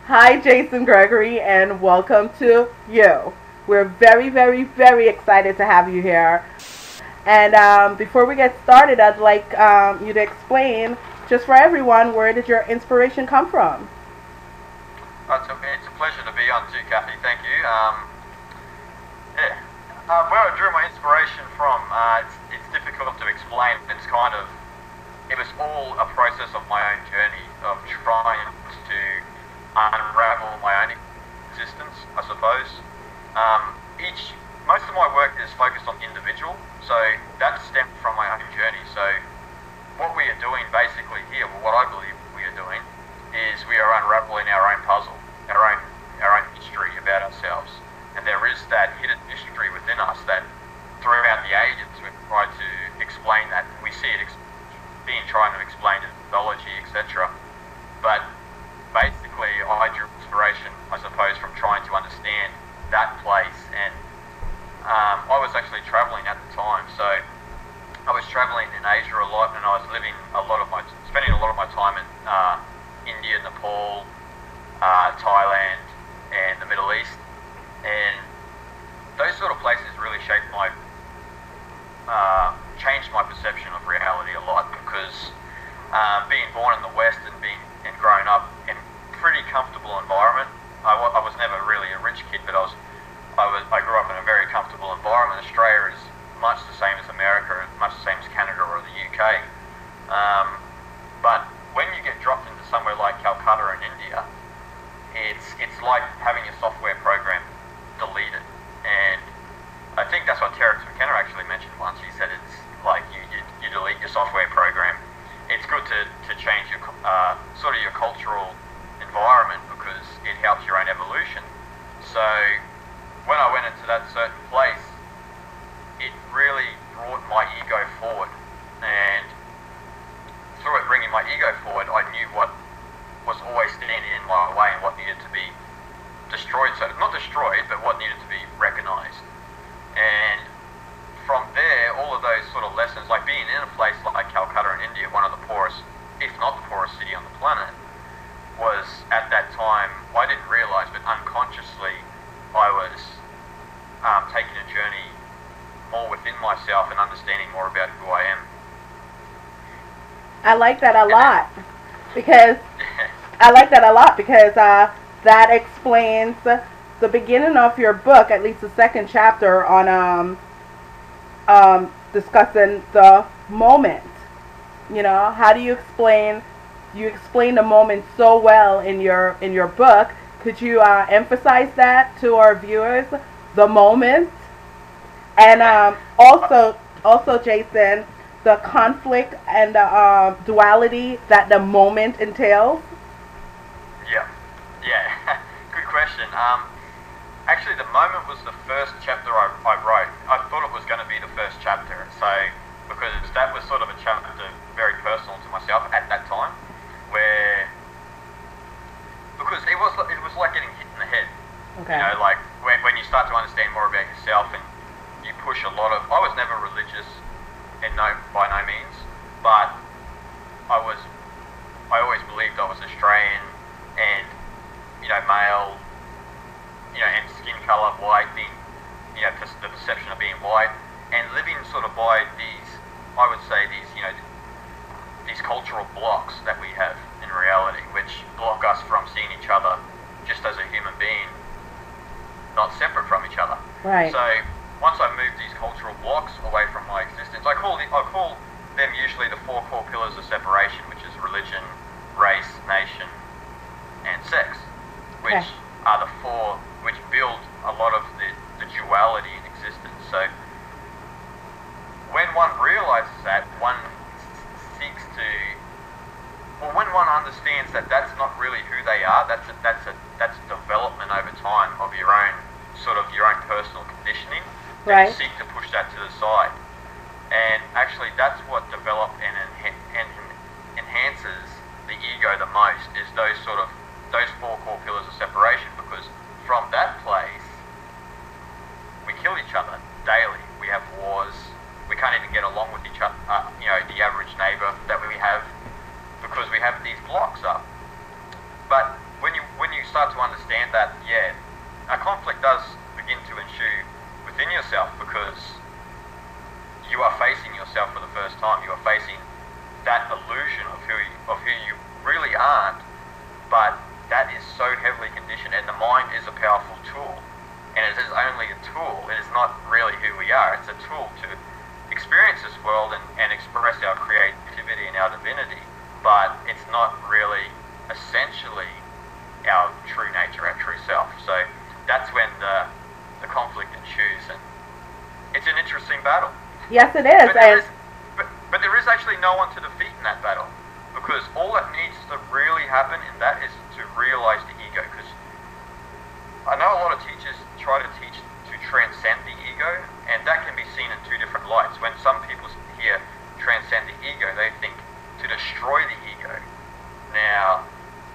Hi, Jason Gregory, and welcome to you. We're very, very, very excited to have you here. And before we get started, I'd like you to explain, just for everyone, where did your inspiration come from? It's a pleasure to be on too, Kathy. Thank you. Yeah. Where I drew my inspiration from, it's difficult to explain. It was all a process of my own journey of trying to unravel my own existence, I suppose. Most of my work is focused on individual, so that stemmed from my own journey. So what we are doing basically here, well, what I believe we are doing, is we are unraveling our own puzzle, our own history about ourselves. And there is that hidden history within us that throughout the ages we've tried to explain that. We see it being trying to explain in mythology, etc. But basically I drew inspiration, I suppose, from trying to understand that place. And I was actually travelling at the time, so I was travelling in Asia a lot, and I was spending a lot of my time in India, Nepal, Thailand, and the Middle East. And those sort of places really changed my perception of reality a lot, because being born in the West and growing up in a pretty comfortable environment, I was never really a rich kid, but I grew up in a very comfortable environment. Australia is much the same as America, much the same as Canada or the UK. But when you get dropped into somewhere like Calcutta in India, it's like having a software program deleted. And I think that's what Terence McKenna actually mentioned once. He said it's like you delete your software program. It's good to change your sort of your cultural environment, because it helps your own evolution. So when I went into that certain place, it really brought my ego forward. And through it bringing my ego forward, I knew what was always standing in my way and what needed to be destroyed. So not destroyed, but what needed to be recognized. And from there, all of those sort of lessons, like being in a place like Calcutta in India, one of the poorest, if not the poorest city on the planet, was at that time, I didn't realize, but unconsciously, I was taking a journey more within myself and understanding more about who I am. I like that a lot because I like that a lot because that explains the beginning of your book, at least the second chapter, on discussing the moment. You know, how do you explain? You explain the moment so well in your book. Could you emphasize that to our viewers, the moment, and also Jason, the conflict and the duality that the moment entails? Yeah, good question. Actually, the moment was the first chapter I wrote. I thought it was going to be the first chapter, so because that was sort of a chapter very personal to myself at that time, because it was like getting hit in the head. Okay. You know, like when you start to understand more about yourself, and you push a lot of. I was never religious, and by no means, but I always believed I was Australian, and male, and skin color, white, being, the perception of being white, and living sort of by these, I would say these cultural blocks that we have in reality, which block us from seeing each other just as a human being, not separate from each other. Right. So once I moved these cultural blocks away from my existence, I call them usually the four core pillars of separation, which is religion, race, nation, and sex, which are the four which build a lot of the duality in existence. So when one realizes that, one seeks to, well, when one understands that that's not really who they are, that's development over time of your own personal conditioning. Right. And seek to push that to the side. And actually, that's what develops and enhances the ego the most, is those four core pillars of separation, because from that place we kill each other daily. We have wars. We can't even get along with each other. The average neighbour that we have, because we have these blocks up. But when you start to understand that, yeah, a conflict does begin to ensue within yourself, because you are facing yourself for the first time. You are facing that illusion of who you really aren't, but that is so heavily conditioned, and the mind is a powerful tool, and it is only a tool. It is not really who we are. It's a tool to experience this world and express our creativity and our divinity, but it's not really essentially our true nature, our true self. So that's when the conflict ensues, and it's an interesting battle. Yes, it is. But there is actually no one to defeat in that battle, because all that needs to really happen in that is to realize the ego. Because I know a lot of teachers try to teach to transcend the ego, and that can be seen in two different lights. When some people hear transcend the ego, they think to destroy the ego. Now,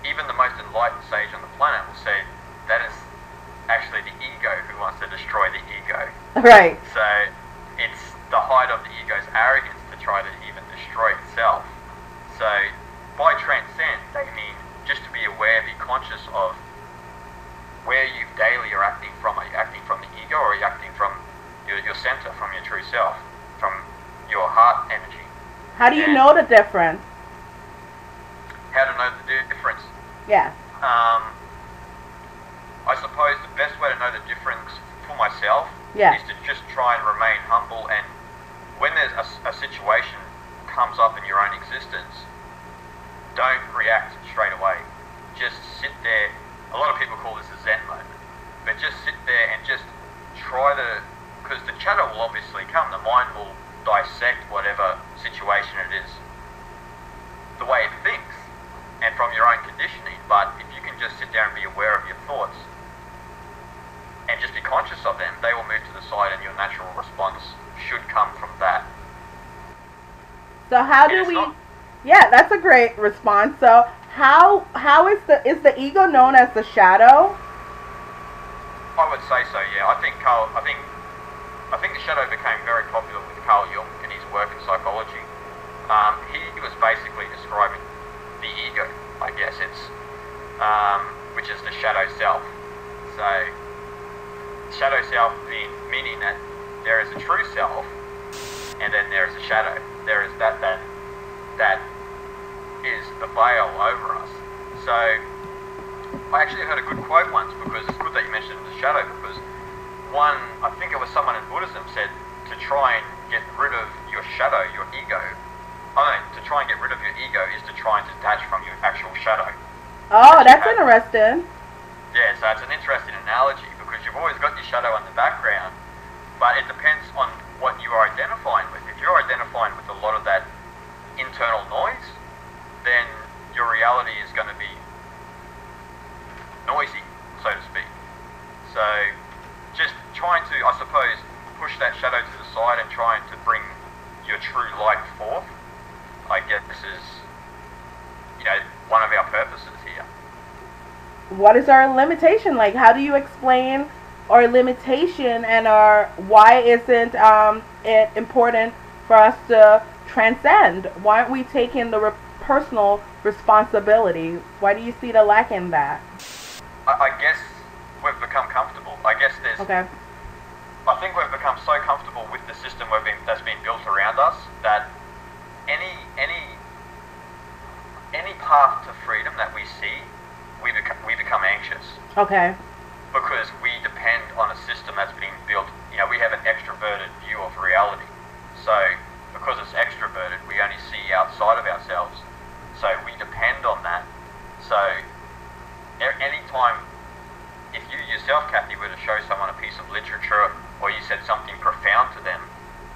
even the most enlightened sage on the planet will say that is actually the ego who wants to destroy the ego. Right. So it's the height of the ego's arrogance to try to even destroy itself. So by transcend, they mean just to be aware, be conscious of where you daily are acting from. Are you acting from the ego, or are you acting from your center, from your true self, from your heart energy? How do you know the difference? How to know the difference? Yeah. I suppose the best way to know the difference for myself is to just try and remain humble, and when there's a situation comes up in your own existence, don't react straight away. Just sit there. A lot of people call this a Zen moment, but just sit there and just try to, because the chatter will obviously come, the mind will dissect whatever situation it is the way it thinks and from your own conditioning. But if you can just sit there and be aware of your thoughts and just be conscious of them, they will move to the side, and your natural response should come from that. So how do we? Yeah, that's a great response. So how is the ego known as the shadow? I would say so. Yeah, I think the shadow became very popular with Carl Jung in his work in psychology. He was basically describing the ego, I guess it's, which is the shadow self. So shadow self meaning that there is a true self, and then there is a shadow. There is that is the veil over us. So I actually heard a good quote once, because it's good that you mentioned the shadow, because I think it was someone in Buddhism said to try and get rid of your shadow, your ego. To try and get rid of your ego is to try and detach from your actual shadow. Oh, that's interesting. Yeah, so it's an interesting analogy, because you've always got your shadow in the background, but it depends on what you are identifying with. If you're identifying with a lot of that internal noise, then your reality is going to be noisy, so to speak. So just trying to, I suppose, push that shadow to the side and trying to bring your true light forth, I guess this is, one of our purposes here. What is our limitation? Like, how do you explain our limitation, and why isn't it important for us to transcend? Why aren't we taking the personal responsibility? Why do you see the lack in that? I guess we've become comfortable. I guess there's. Okay. I think we've become so comfortable with the system that's been built around us that any path to freedom that we see, we become anxious. Okay. Because we depend on a system that's been built. We have an extroverted view of reality. So because it's extroverted, we only see outside of ourselves. So we depend on that. So anytime, if you yourself, Kathy, were to show someone a piece of literature, or you said something profound to them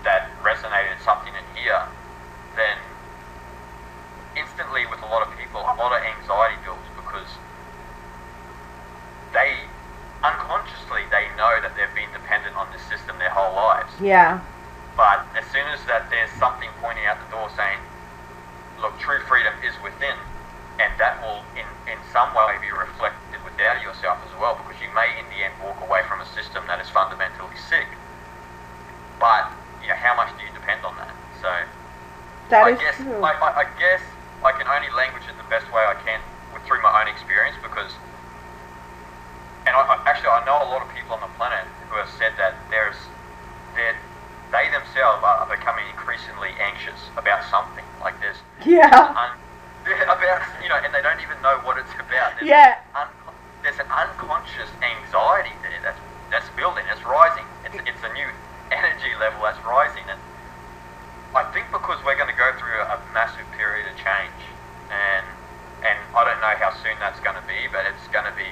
that resonated something in here, then instantly with a lot of people, a lot of anxiety builds, because they unconsciously know that they've been dependent on this system their whole lives. Yeah. But as soon as that there's something pointing out the door saying, look, true freedom is within, and that will in some way be reflected within yourself as well, because you may in the end walk away from a system that is fundamentally sick. But how much do you depend on that? So that I is guess true. I guess I can only language it the best way I can through my own experience, because Yeah. About, and they don't even know what it's about. Yeah. There's an unconscious anxiety there that's building, it's rising. It's a new energy level that's rising, and I think because we're going to go through a massive period of change, and I don't know how soon that's going to be, but it's going to be.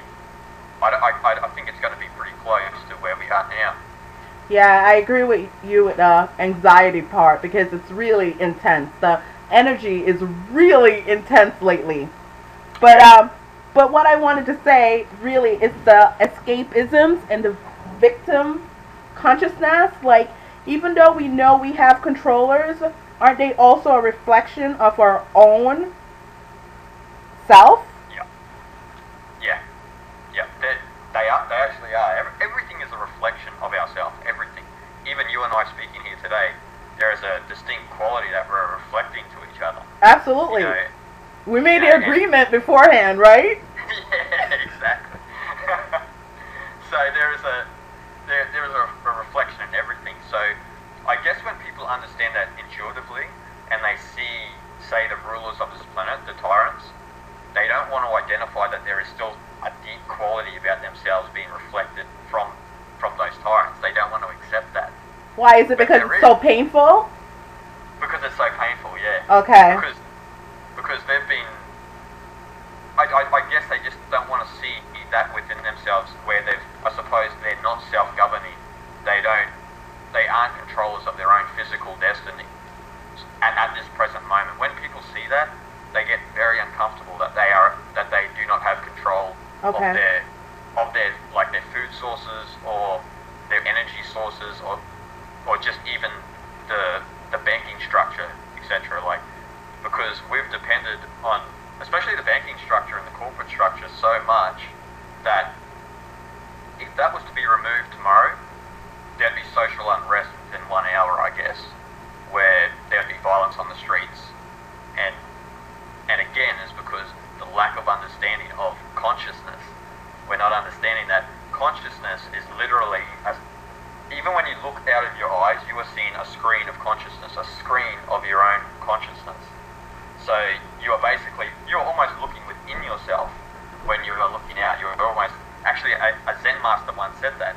I think it's going to be pretty close to where we are now. Yeah, I agree with you with the anxiety part because it's really intense. The energy is really intense lately. But what I wanted to say really is the escapisms and the victim consciousness. Like, even though we know we have controllers, aren't they also a reflection of our own self? Yeah. Yeah. Yeah. They are. They actually are. Everything is a reflection of ourselves. Everything. Even you and I speaking here today, there is a distinct quality that we're reflecting to each other. Absolutely. We made the agreement beforehand, right? Yeah, exactly. So there is a reflection in everything. So I guess when people understand that intuitively and they see, say, the rulers of this planet, the tyrants, they don't want to identify that there is still a deep quality about themselves being reflected from those tyrants. They don't want to accept that. Why? Is it because it's so painful? Because it's so painful, yeah. Okay. Because they've been... I guess they just don't want to see that within themselves where I suppose they're not self-governing. They aren't controllers of their own physical destiny at this present moment. When people see that, they get very uncomfortable that they do not have control of their like their food sources or their energy sources or just even the banking structure, etc. Like, because we've depended on, especially the banking structure and the corporate structure, so much that if that was to be removed tomorrow, there'd be social unrest within 1 hour, I guess, where there'd be violence on the streets. And again, it's because the lack of understanding of consciousness. We're not understanding that consciousness is literally, even when you look out of your eyes, you are seeing a screen of consciousness, a screen of your own consciousness. So you're almost looking within yourself when you are looking out. You're almost, actually a Zen master once said that.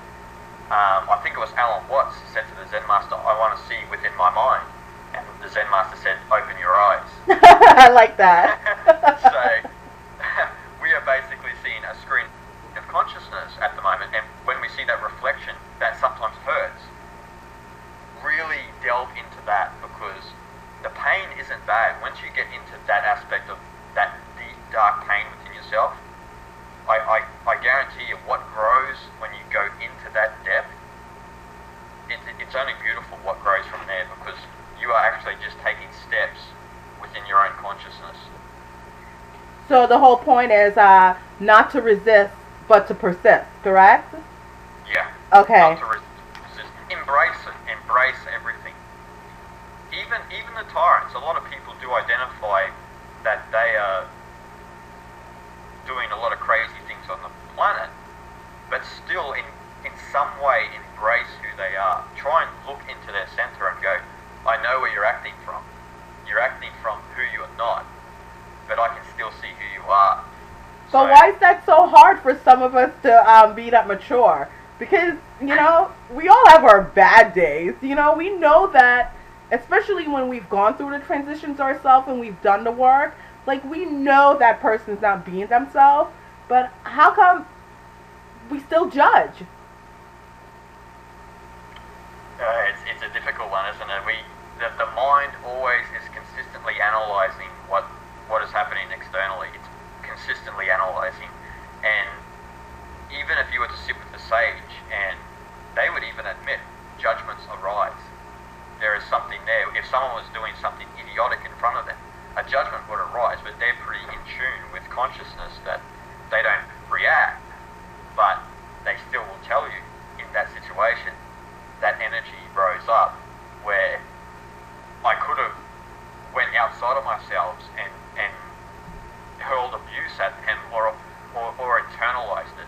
I think it was Alan Watts said to the Zen master, I want to see within my mind. And the Zen master said, open your eyes. I like that. So we are basically seeing a screen of consciousness at the moment, and when we see that reflection, that sometimes hurts. Really delve into that, because the pain isn't bad. Once you get into that aspect of that deep, dark pain within yourself, I guarantee you what grows when you go into that depth, it's only beautiful what grows from there, because you are actually just taking steps within your own consciousness. So the whole point is not to resist, but to persist, correct? Yeah. Okay. Not to resist. Embrace it. Embrace everything. Even the tyrants, a lot of people do identify that they are doing a lot of crazy things on the planet, but still in some way embrace who they are. Try and look into their center and go, I know where you're acting from. You're acting from who you are not, but I can still see who you are. But why is that so hard for some of us to be that mature? Because, we all have our bad days. We know that, especially when we've gone through the transitions ourselves and we've done the work, like, we know that person's not being themselves, but how come we still judge? It's a difficult one, isn't it? The mind always is consistently analysing what is happening externally. It's consistently analysing, and even if you were to sit with the sage, and they would even admit judgments arise. There is something there. If someone was doing something idiotic in front of them, a judgment would arise, but they're pretty in tune with consciousness that they don't react, but they still will tell you in that situation that energy rose up where I could have went outside of myself and hurled abuse at them or internalized it.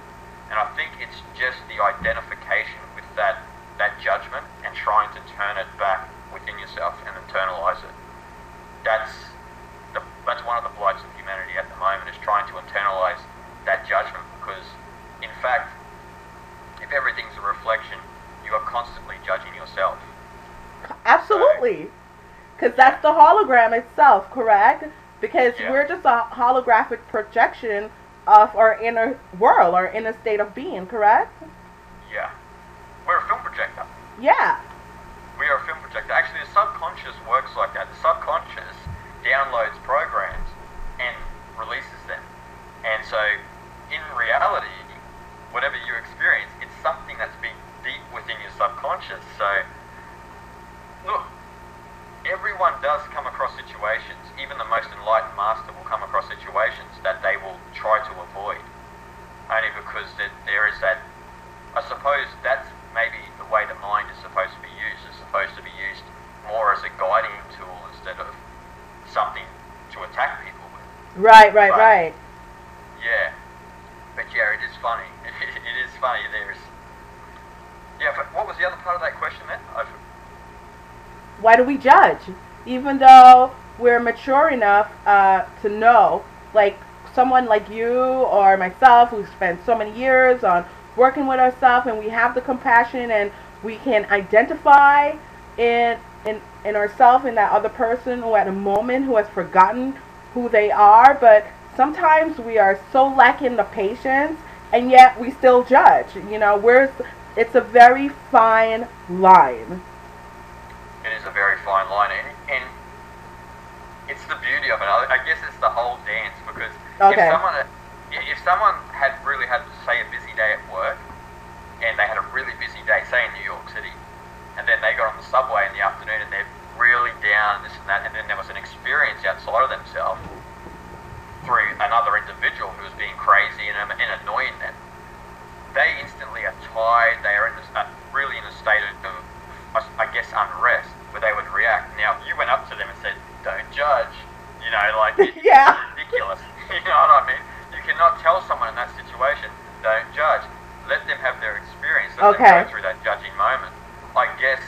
And I think it's just the identification with that judgment and trying to turn it back within yourself and internalize it. that judgment, because in fact, if everything's a reflection, you are constantly judging yourself. Absolutely. Because that's the hologram itself, correct? Because we're just a holographic projection of our inner world, our inner state of being, correct? Yeah. We're a film projector. Yeah. We are a film projector. Actually, the subconscious works like that. The subconscious downloads programs and releases them. And so, in reality, whatever you experience, it's something that's been deep within your subconscious. So, look, everyone does come across situations. Even the most enlightened master will come across situations that they will try to avoid. Only because there is that, I suppose that's maybe the way the mind is supposed to be used. It's supposed to be used more as a guiding tool instead of something to attack people with. Right. Yeah. But yeah, it is funny. It is funny. But what was the other part of that question then? Why do we judge? Even though we're mature enough to know, like someone like you or myself who spent so many years on working with ourselves, and we have the compassion and we can identify in ourselves in that other person who at a moment who has forgotten who they are, but sometimes we are so lacking the patience and yet we still judge. It's a very fine line. It is a very fine line, and it's the beauty of it. I guess it's the whole dance, because if someone had really had, say, a busy day at work, and they had a really busy day, say in New York City, and then they got on the subway in the afternoon and they're really down, this and that, and then there was an experience outside of themselves through another individual who was being crazy and annoying them, they instantly are tired, they are really in a state of, I guess, unrest, where they would react. Now, if you went up to them and said, don't judge, it's ridiculous. You know what I mean? You cannot tell someone in that situation, don't judge. Let them have their experience, let them go through that judging moment. I guess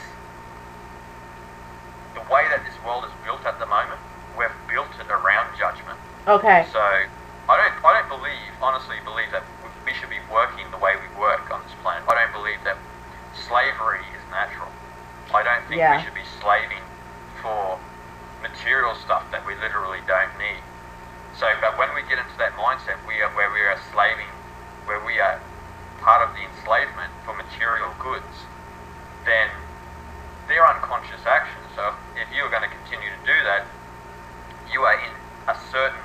the way that this world is built at the moment, we've built it around judgment. Okay. So I don't honestly believe that we should be working the way we work on this planet. I don't believe that slavery is natural. I don't think we should be slaving for material stuff that we literally don't need. So, but when we get into that mindset, where we are slaving, where we are part of the enslavement for material goods, then they're unconscious actions. So if you're going to continue to do that, you are in a certain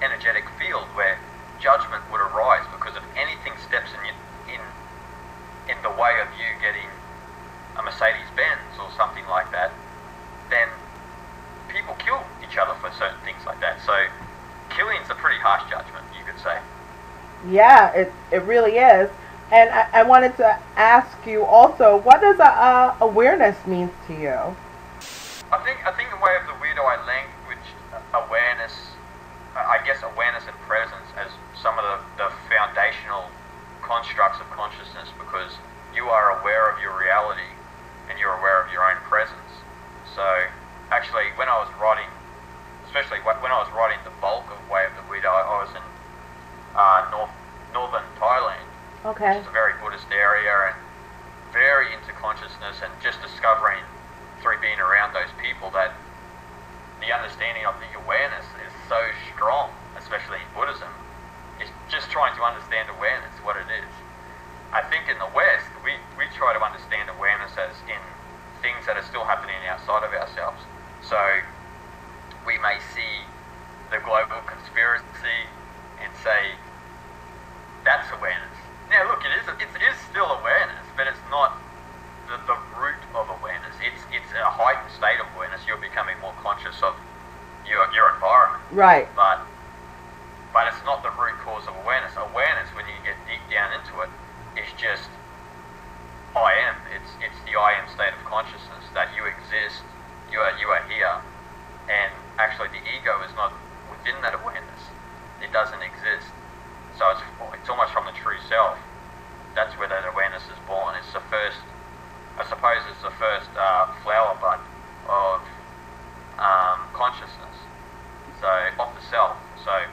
energetic field where judgment would arise, because if anything steps in the way of you getting a Mercedes-Benz or something like that, then people kill each other for certain things like that. So killing's a pretty harsh judgment, you could say. Yeah, it really is. And I wanted to ask you also, what does awareness mean to you? I think the way of the weirdo, I language awareness, I guess awareness and presence as some of the foundational constructs of consciousness, because you are aware of your reality and you're aware of your own presence. So actually, when I was writing, especially when I was writing the bulk of Way of the Weirdo, I was in northern Thailand, which is a very Buddhist area and very into consciousness, and just discovering through being around those people that the understanding of the awareness is so strong, especially in Buddhism. It's just trying to understand awareness, what it is. I think in the West, we try to understand awareness as in things that are still happening outside of ourselves. So we may see the global conspiracy and say, that's awareness. Now look, it is still awareness, but it's not the root of awareness. It's a heightened state of awareness. You're becoming more conscious of your environment. Right. But it's not the root cause of awareness. Awareness, when you get deep down into it, is just I am. It's the I am state of consciousness, that you exist, you are here, and actually the ego is not within that awareness. It doesn't exist. So it's almost from the true self. That's where that awareness is born. It's the first, I suppose it's the first flower bud of consciousness. So of the self. So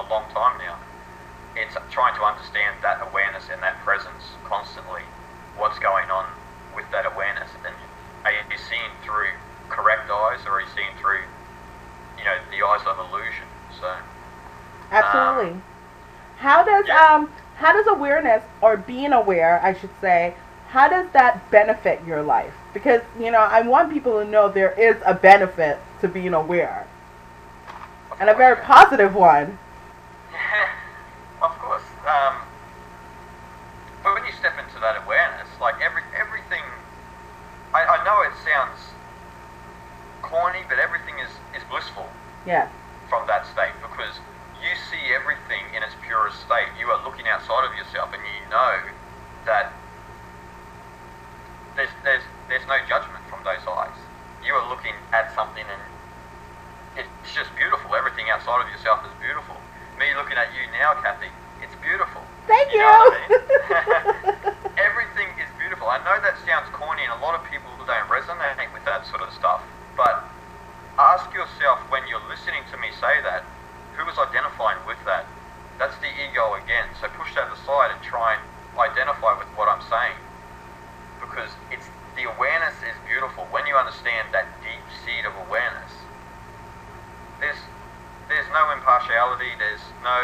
a long time now. It's trying to understand that awareness and that presence constantly. What's going on with that awareness? And are you seeing through correct eyes, or are you seeing through, the eyes of illusion? So absolutely. How does awareness, or being aware, I should say, how does that benefit your life? Because, I want people to know there is a benefit to being aware. And a very positive one. Yeah, of course. But when you step into that awareness, like everything, I know it sounds corny, but everything is blissful. Yeah. From that state, because you see everything in its purest state. You are looking outside of yourself, and you know that there's no judgment from those eyes. You are looking at something, and it's just beautiful. Everything outside of yourself is beautiful. Me looking at you now, Kathy, it's beautiful. Thank you. You know what I mean? Everything is beautiful. I know that sounds corny, and a lot of people don't resonate with that sort of stuff, but ask yourself, when you're listening to me say that, who is identifying with that? That's the ego again. So push that aside and try and identify with what I'm saying, because the awareness is beautiful. When you understand that deep seed of awareness, there's no impartiality. There's no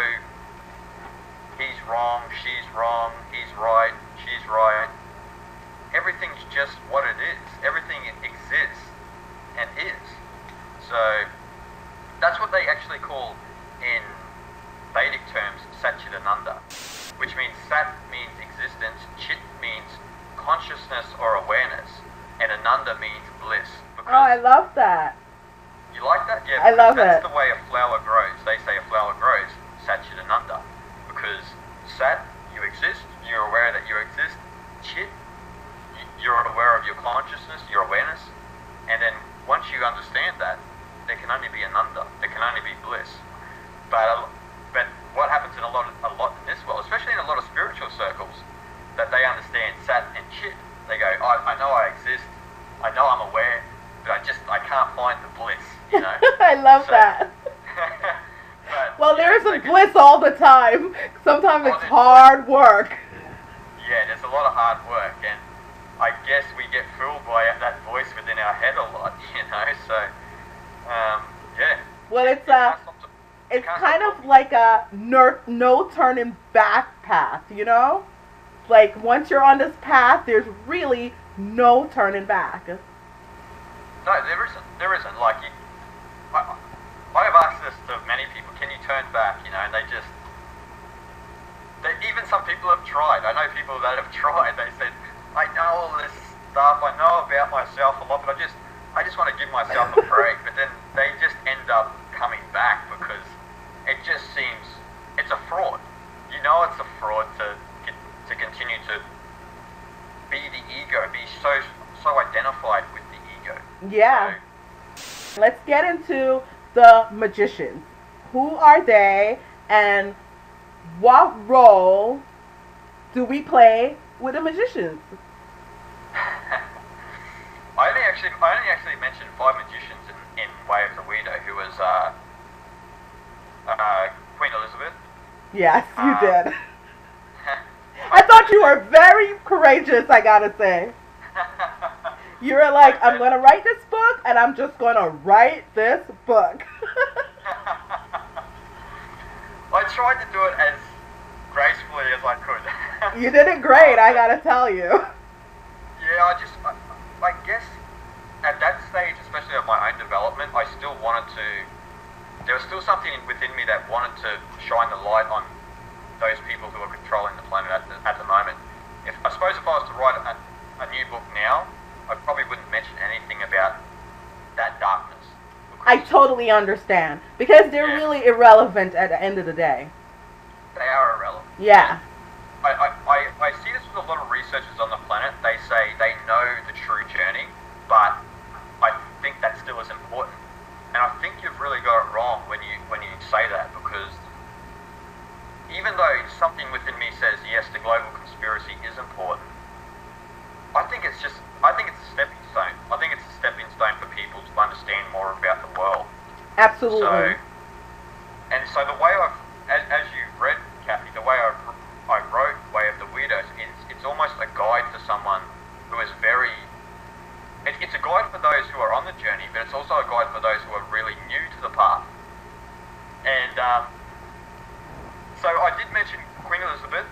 he's wrong, she's wrong, he's right, she's right. Everything's just what it is. Everything exists and is. So that's what they actually call, in Vedic terms, Satchidananda, which means Sat means existence, Chit means consciousness or awareness, and Ananda means bliss. Oh, I love that. You like that? Yeah, I love that's it. the way a flower grows. They say a flower grows Satchidananda, because Sat, you exist, you're aware that you exist. Chit, you're aware of your consciousness, your awareness, and then once you understand that, there can only be Ananda. There can only be bliss. But what happens in a lot in this world, especially in a lot of spiritual circles, that they understand Sat and Chit. They go, I know I exist, I know I'm aware, but I can't find the bliss. I love that. Well, there isn't bliss all the time. Sometimes it's hard work. Yeah, there's a lot of hard work, and I guess we get fooled by that voice within our head a lot, so, yeah. Well, it's kind of like a no turning back path, Like, once you're on this path, there's really no turning back. No, there isn't. Like, I have asked this to many people, can you turn back, and even some people have tried. I know people that have tried. They said, I know all this stuff, I know about myself a lot, but I just want to give myself a break. But then they just end up coming back, because it just seems, it's a fraud. It's a fraud to continue to be the ego, be so identified with the ego. Yeah. So, let's get into the magicians. Who are they, and what role do we play with the magicians? I only actually mentioned 5 magicians in Way of the Weirdo, who was Queen Elizabeth. Yes, you did. I thought you were very courageous, I gotta say. You were like, I'm gonna write this book, and I'm just gonna write this book. I tried to do it as gracefully as I could. You did it great, I gotta tell you. Yeah, I guess at that stage, especially of my own development, I still wanted to, there was still something within me that wanted to shine the light on those people who are controlling the planet at the moment. I suppose if I was to write a new book now, I probably wouldn't mention anything about that darkness. I totally understand, because they're really irrelevant at the end of the day. They are irrelevant. Yeah. I see this with a lot of researchers on the planet. They say they know the true journey, but I think that still is important. And I think you've really got it wrong when you say that, because even though something within me says, yes, the global conspiracy is important, I think it's a stepping stone. I think it's a stepping stone for people to understand more about the world. Absolutely. So the way as you read, Kathy, the way I wrote Way of the Weirdos, it's almost a guide for someone who is very... It's a guide for those who are on the journey, but it's also a guide for those who are really new to the path. And so I did mention Queen Elizabeth,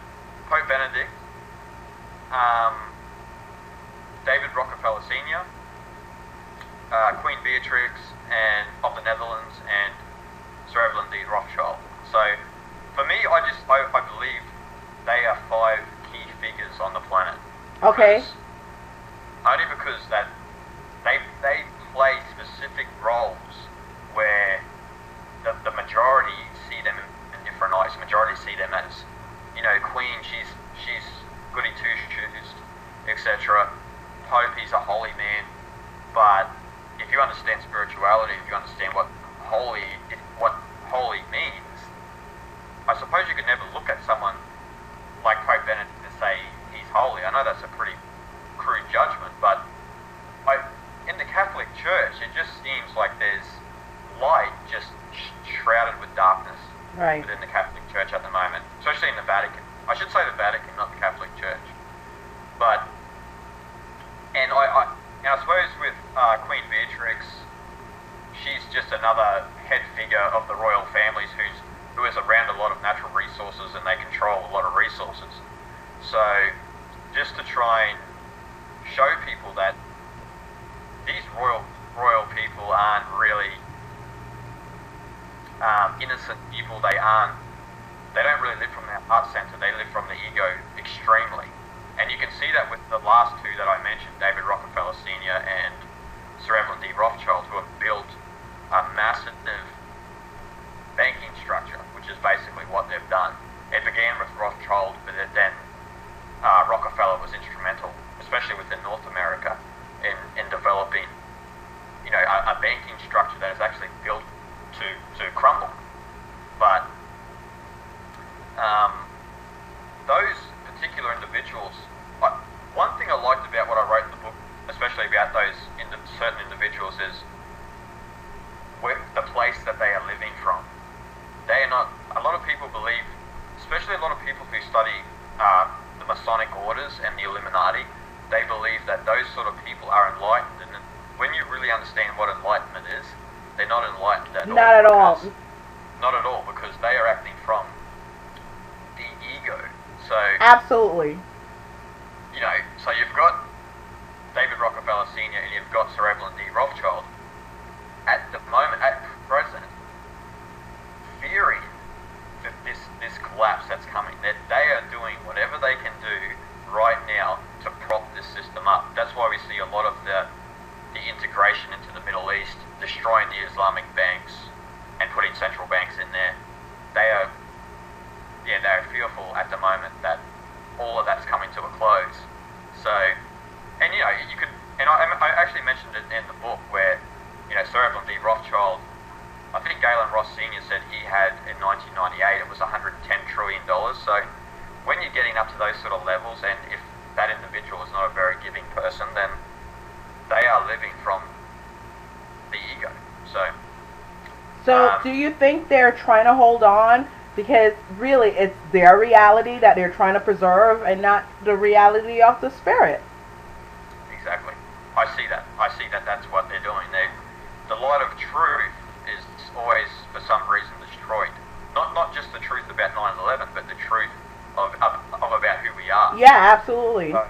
Pope Benedict, David Rockefeller Sr., Queen Beatrix and of the Netherlands, and Sir Evelyn D. Rothschild. So for me, I believe they are 5 key figures on the planet. Okay. Only because that they play specific roles where the majority see them in different eyes. The majority see them as, Queen, she's goody two shoes, etc. Pope, he's a holy man. But if you understand spirituality, if you understand what holy means, I suppose you could never look at someone like Pope Benedict and say he's holy. I know that's a pretty crude judgment, but in the Catholic Church, it just seems like there's light just shrouded with darkness within the Catholic Church at the moment, especially in the Vatican. I should say the Vatican, not the Catholic Church. But, and I suppose with Queen Beatrix, she's just another head figure of the royal families who is around a lot of natural resources, and they control a lot of resources. So, just to try and show people that these royal people aren't really innocent people. They don't really live from their heart center. They live from the ego extremely. And you can see that with the last 2 that I mentioned, David Rockefeller Sr. and Sir Evelyn D. Rothschild, who have built a massive banking structure, which is basically what they've done. It began with Rothschild, but then Rockefeller was instrumental, especially within North America, in developing, a banking structure that is actually built to crumble. But those particular individuals, one thing I liked about what I wrote in the book, especially about those certain individuals, is the place that they are living from. They are not, a lot of people believe, especially a lot of people who study the Masonic orders and the Illuminati, they believe that those sort of people are enlightened. And when you really understand what enlightenment is, they're not enlightened at all. Not at all. Not at all, because they are acting from the ego. So absolutely. So you've got David Rockefeller Sr. and you've got Sir Evelyn D. Rothschild at the moment, at present, fearing that this collapse that's coming. That they are doing whatever they can do right now to prop this system up. That's why we see a lot of the integration into the Middle East, destroying the Islamic banks and putting central banks in there. They are fearful at the moment that all of that's coming to a close. So, and you could, and I actually mentioned it in the book where, Sir Evelyn D. Rothschild, I think Galen Ross Sr. said he had in 1998 it was $110 trillion. So when you're getting up to those sort of levels, and if that individual is not a very giving person, then they are living from the ego. So do you think they're trying to hold on because really it's their reality that they're trying to preserve and not the reality of the spirit? Exactly. I see that that's what they're doing. The light of truth is always, for some reason, destroyed. Not just the truth about 9/11, but the truth of about who we are. Yeah, absolutely. So,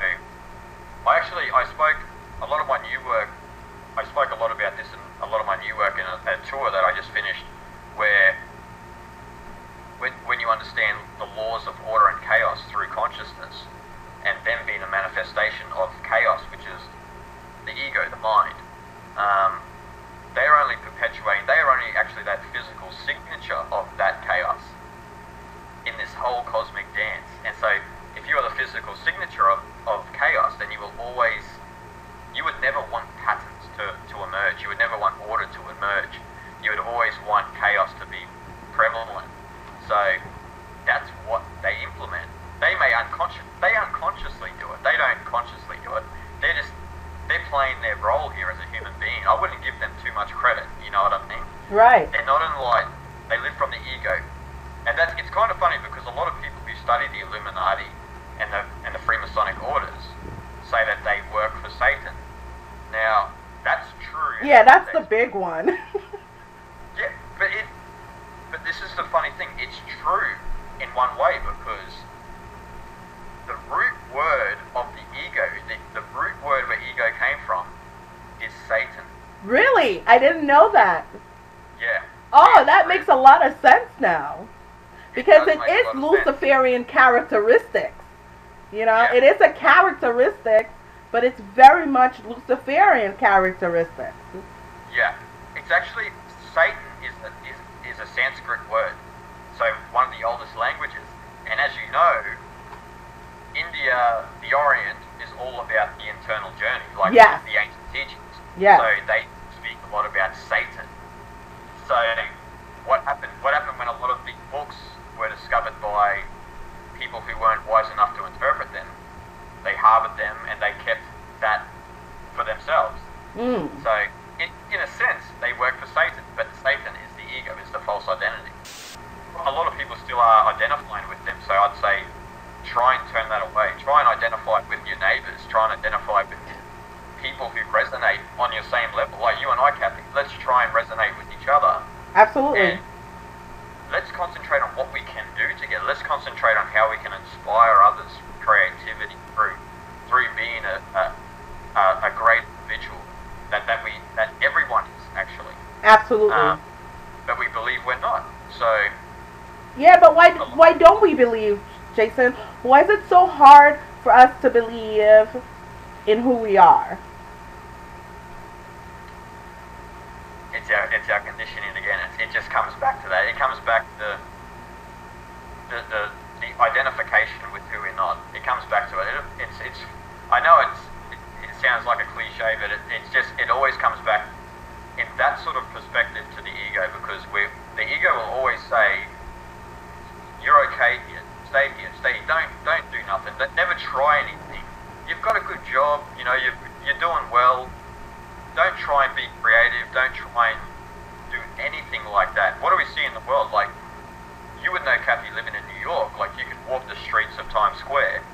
I spoke a lot of my new work. I spoke a lot about this in a lot of my new work in a tour that I just finished, where when you understand the laws of order and chaos through consciousness, and them being a manifestation of chaos, which is the ego, the mind, they are only actually that physical signature of that chaos in this whole cosmic dance. And so if you are the physical signature of chaos, then you would never want patterns to emerge. You would never want order to emerge. You would always want chaos to be prevalent. So that's what they implement. They unconsciously do it. They don't consciously do it. They're playing their role here as a human being. I wouldn't give them too much credit, you know what I mean? Right. They're not enlightened. They live from the ego. And it's kind of funny because a lot of people who study the Illuminati and the Freemasonic orders say that they work for Satan. Now, that's true. Yeah, that's the big one. Yeah, but this is the funny thing. It's true in one way because the root word of the ego, the root word where ego came from, is Satan. Really? I didn't know that. Yeah. Oh, that makes a lot of sense now. Because it is sense. Luciferian characteristics. You know, Yeah. it is a characteristic, but it's very much Luciferian characteristics. Yeah. It's actually, Satan is a Sanskrit word. So one of the oldest languages. And as you know, India, the Orient, is all about the internal journey, like Yes. the ancient teachings. Yes. So they speak a lot about Satan. So what happened? What happened when a lot of these books were discovered by people who weren't wise enough to interpret them? They harbored them and they kept that for themselves. So in a sense, they work for Satan, but Satan is the ego, is the false identity. A lot of people still are identifying with them, so I'd say try and turn that away. Try and identify with your neighbours. Try and identify with people who resonate on your same level, like you and I, Kathy. Let's try and resonate with each other. Absolutely. And let's concentrate on what we can do together. Let's concentrate on how we can inspire others with creativity through being a great individual that everyone is actually. Absolutely. But we believe we're not. So yeah, but why don't we believe, Jason? Why is it so hard for us to believe in who we are? It's our conditioning again. It just comes back to that. It comes back to the identification with who we're not. It comes back to it. It's I know it sounds like a cliche, but it always comes back in that sort of perspective to the ego, because the ego will always say, you're okay here, stay here, don't do nothing, never try anything. You've got a good job, you know, you're doing well. Don't try and be creative. Don't try and do anything like that. What do we see in the world? Like, you would know, Kathy, living in New York, like you could walk the streets of Times Square,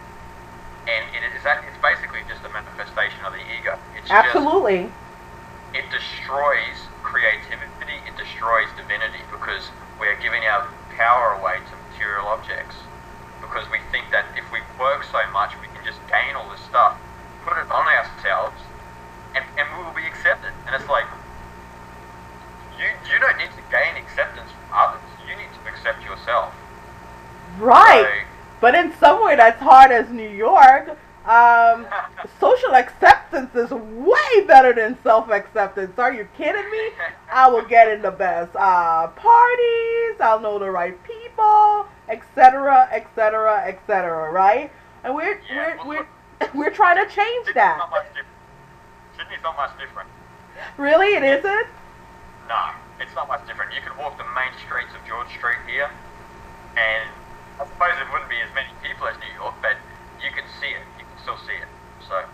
and it's basically just a manifestation of the ego. It's Absolutely. It destroys creativity. It destroys divinity, because we are giving our power away to material objects. Because we think that if we work so much, we can just gain all this stuff, put it on ourselves, and we will be accepted. And it's like, you don't need to gain acceptance from others. You need to accept yourself. Right. But in somewhere that's hard as New York, social acceptance is way better than self-acceptance. Are you kidding me? I will get in the best parties. I'll know the right people, etc., etc., etc. Right? And we're trying to change that. Sydney's not much different. Really, it isn't? No, it's not much different. You could walk the main streets of George Street here, and I suppose it wouldn't be as many people as New York, but you can see it. You can still see it. So.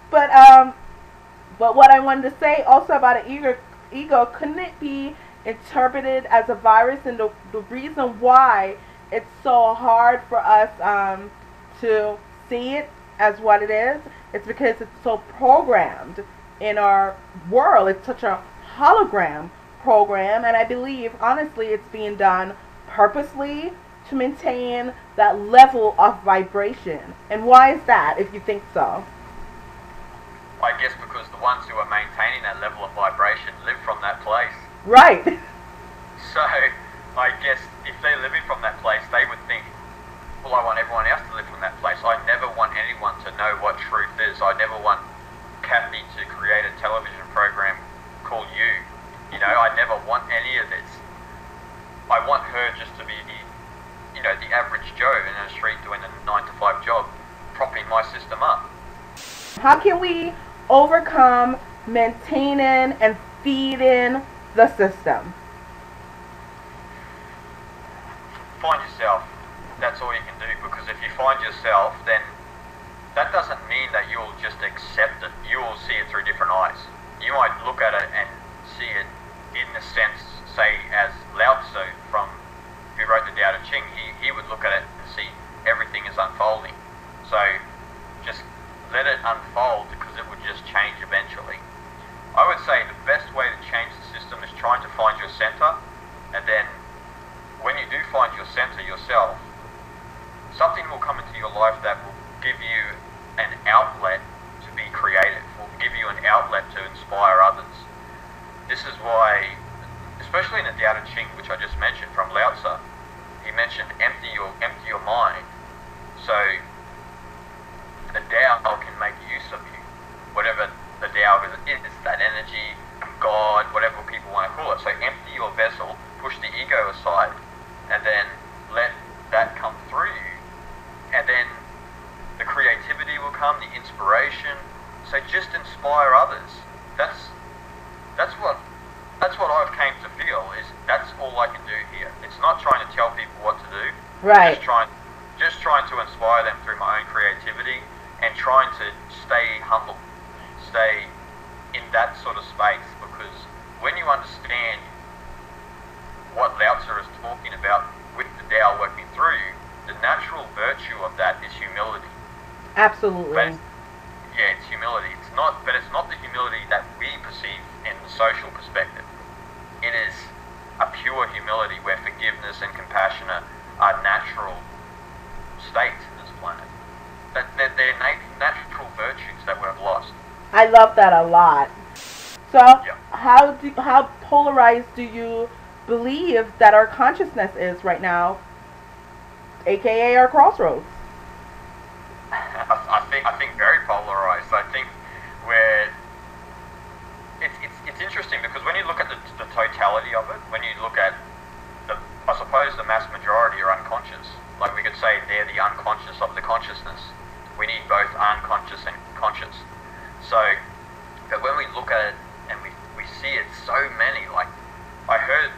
But what I wanted to say also about an ego, couldn't it be interpreted as a virus? And the reason why it's so hard for us to see it as what it is, it's because it's so programmed in our world. It's such a hologram program, and I believe, honestly, it's being done purposely to maintain that level of vibration. And why is that, if you think so? I guess because the ones who are maintaining that level of vibration live from that place. Right. So, I guess if they're living from that place, they would think, well, I want everyone else to live from that place. I never want anyone to know what truth is. I never want Kathy to create a television program called You. You know, I never want any of this. I want her just to be, you know, the average Joe in the street doing a 9-to-5 job, propping my system up. How can we overcome maintaining and feeding the system? Find yourself. That's all you can do, because if you find yourself, then that doesn't mean that you'll just accept it. You will see it through different eyes. You might look at it and see it in a sense, say, as Lao Tzu from would look at it and see everything is unfolding. So just let it unfold, because it would just change eventually. I would say the best way to change the system is trying to find your center, and then when you do find your center yourself, something will come into your life that will give you an outlet to be creative, will give you an outlet to inspire others. This is why, especially in the Tao Te Ching, which I just mentioned from Lao Tzu, he mentioned empty your mind. So the Tao can make use of you, whatever the Tao is, that energy, God, whatever people want to call it. So empty your vessel, push the ego aside, and then let that come through you. And then the creativity will come, the inspiration. So just inspire others. That's what I've came to feel, is that's all I can do here. It's not trying to tell people what to do. Right. Just trying to inspire them through my own creativity, and trying to stay humble, stay in that sort of space, because when you understand what Lao Tzu is talking about with the Tao working through you, the natural virtue of that is humility. Absolutely. Yeah, it's humility. But it's not the humility that we perceive in the social perspective. It is a pure humility where forgiveness and compassion are natural states in this planet. They're natural virtues that we've lost. I love that a lot. So, Yeah. how polarized do you believe that our consciousness is right now, aka our crossroads? I think very polarized. I think where it's interesting, because when you look at the totality of it, when you look at I suppose the mass majority are unconscious. Like we could say they're the unconscious of the consciousness. We need both unconscious and conscious. So, but when we look at it and we see it, so many, like I heard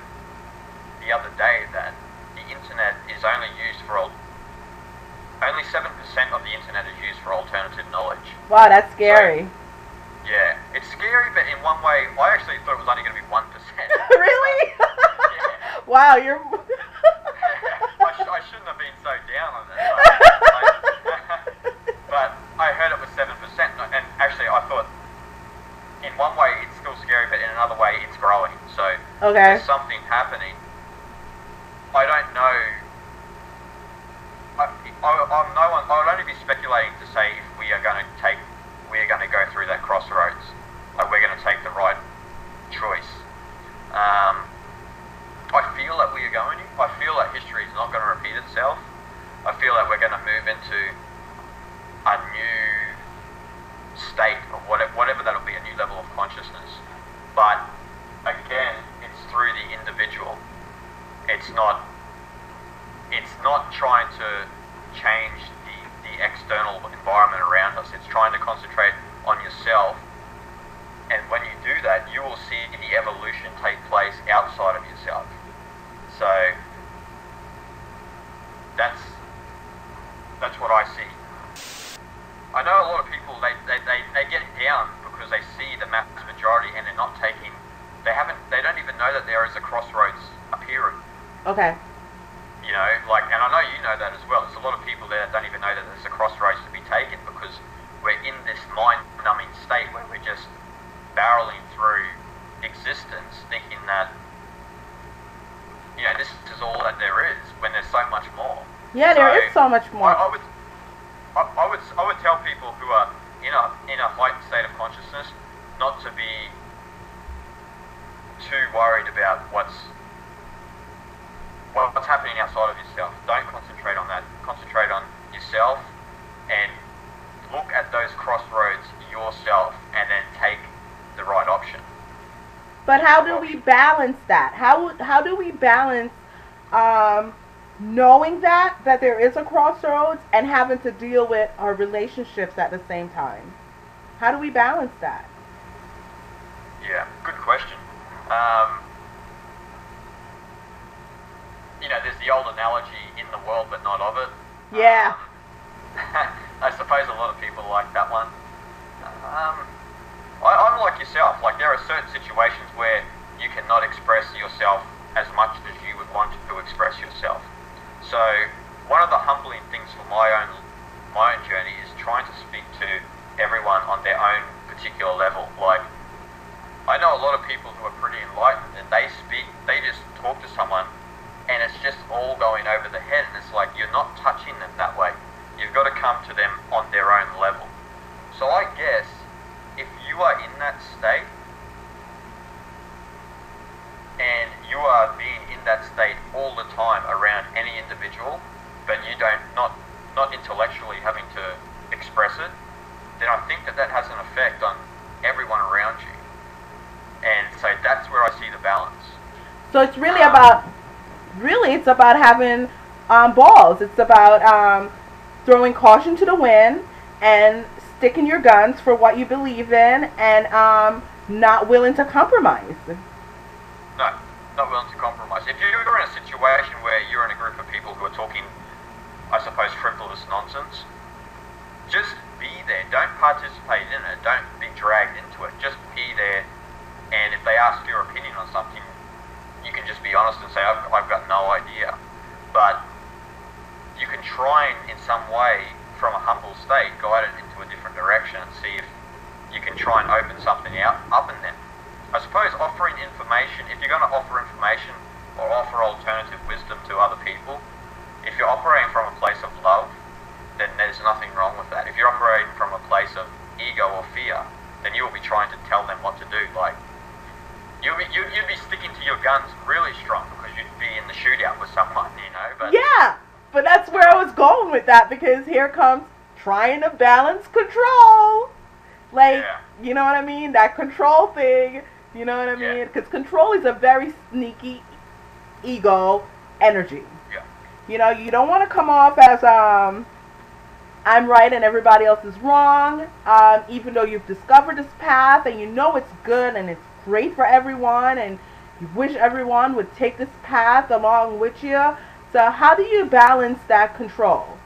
the other day that the internet is only 7% of the internet is used for alternative knowledge. Wow, that's scary. So, yeah, it's scary, but in one way, I actually thought it was only going to be 1%. Really? Yeah. Wow, you're... I shouldn't have been so down on it. But I heard it was 7%, and actually I thought, in one way it's still scary, but in another way it's growing. So Okay. there's something happening. I don't know. I'm no one. I would only be speculating to say if we're going to go through that crossroads, like we're going to take the right choice. I feel that we are going to. I feel that history is not going to repeat itself. I feel that we're going to move into a new state of whatever that'll be, a new level of consciousness. But again, it's through the individual. It's not trying to change the external environment around us. It's trying to concentrate on yourself. And when you do that, you will see the evolution take place outside of yourself. So that's what I see. I know a lot of people, they get down because they see the mass majority and they're not taking, they don't even know that there is a crossroads appearing. Okay. You know, like, and I know you know that as well. There's a lot of people there that don't even know that there's a crossroads to be taken, because we're in this mind-numbing state where we're just barreling through existence thinking that, you know, this is all that there is, when there's so much more. Yeah, there is so much more. I would tell people who are in a heightened state of consciousness not to be too worried about what's happening outside of yourself. Don't concentrate on that. Concentrate on yourself and look at those crossroads yourself, and then take the right option. But how do we balance that? How do we balance knowing that there is a crossroads and having to deal with our relationships at the same time? How do we balance that? Yeah, good question. You know, there's the old analogy, in the world but not of it. Yeah. I suppose a lot of people like that one. I'm like yourself. Like, there are certain situations where you cannot express yourself as much as you would want to express yourself. So individual, but you don't, not intellectually having to express it, then I think that has an effect on everyone around you. And so that's where I see the balance. So it's really it's about having balls. It's about throwing caution to the wind and sticking your guns for what you believe in, and not willing to compromise. No, not willing to compromise. If you're in a situation where you're in a group of people who are talking, I suppose, frivolous nonsense, just be there. Don't participate in it. Don't be dragged into it. Just be there. And if they ask your opinion on something, you can just be honest and say, I've got no idea. But you can try and, in some way, from a humble state, guide it into a different direction and see if you can try and open something up in them. I suppose offering information, if you're going to offer information or offer alternative wisdom to other people, if you're operating from a place of love, then there's nothing wrong with that. If you're operating from a place of ego or fear, then you will be trying to tell them what to do. Like, you'd be sticking to your guns really strong because you'd be in the shootout with someone, you know. But yeah, but that's where I was going with that, because here comes trying to balance control. Like, you know what I mean? That control thing, you know what I mean? Because control is a very sneaky ego energy. Yeah. You know, you don't want to come off as, I'm right and everybody else is wrong, even though you've discovered this path and you know it's good and it's great for everyone and you wish everyone would take this path along with you. So how do you balance that control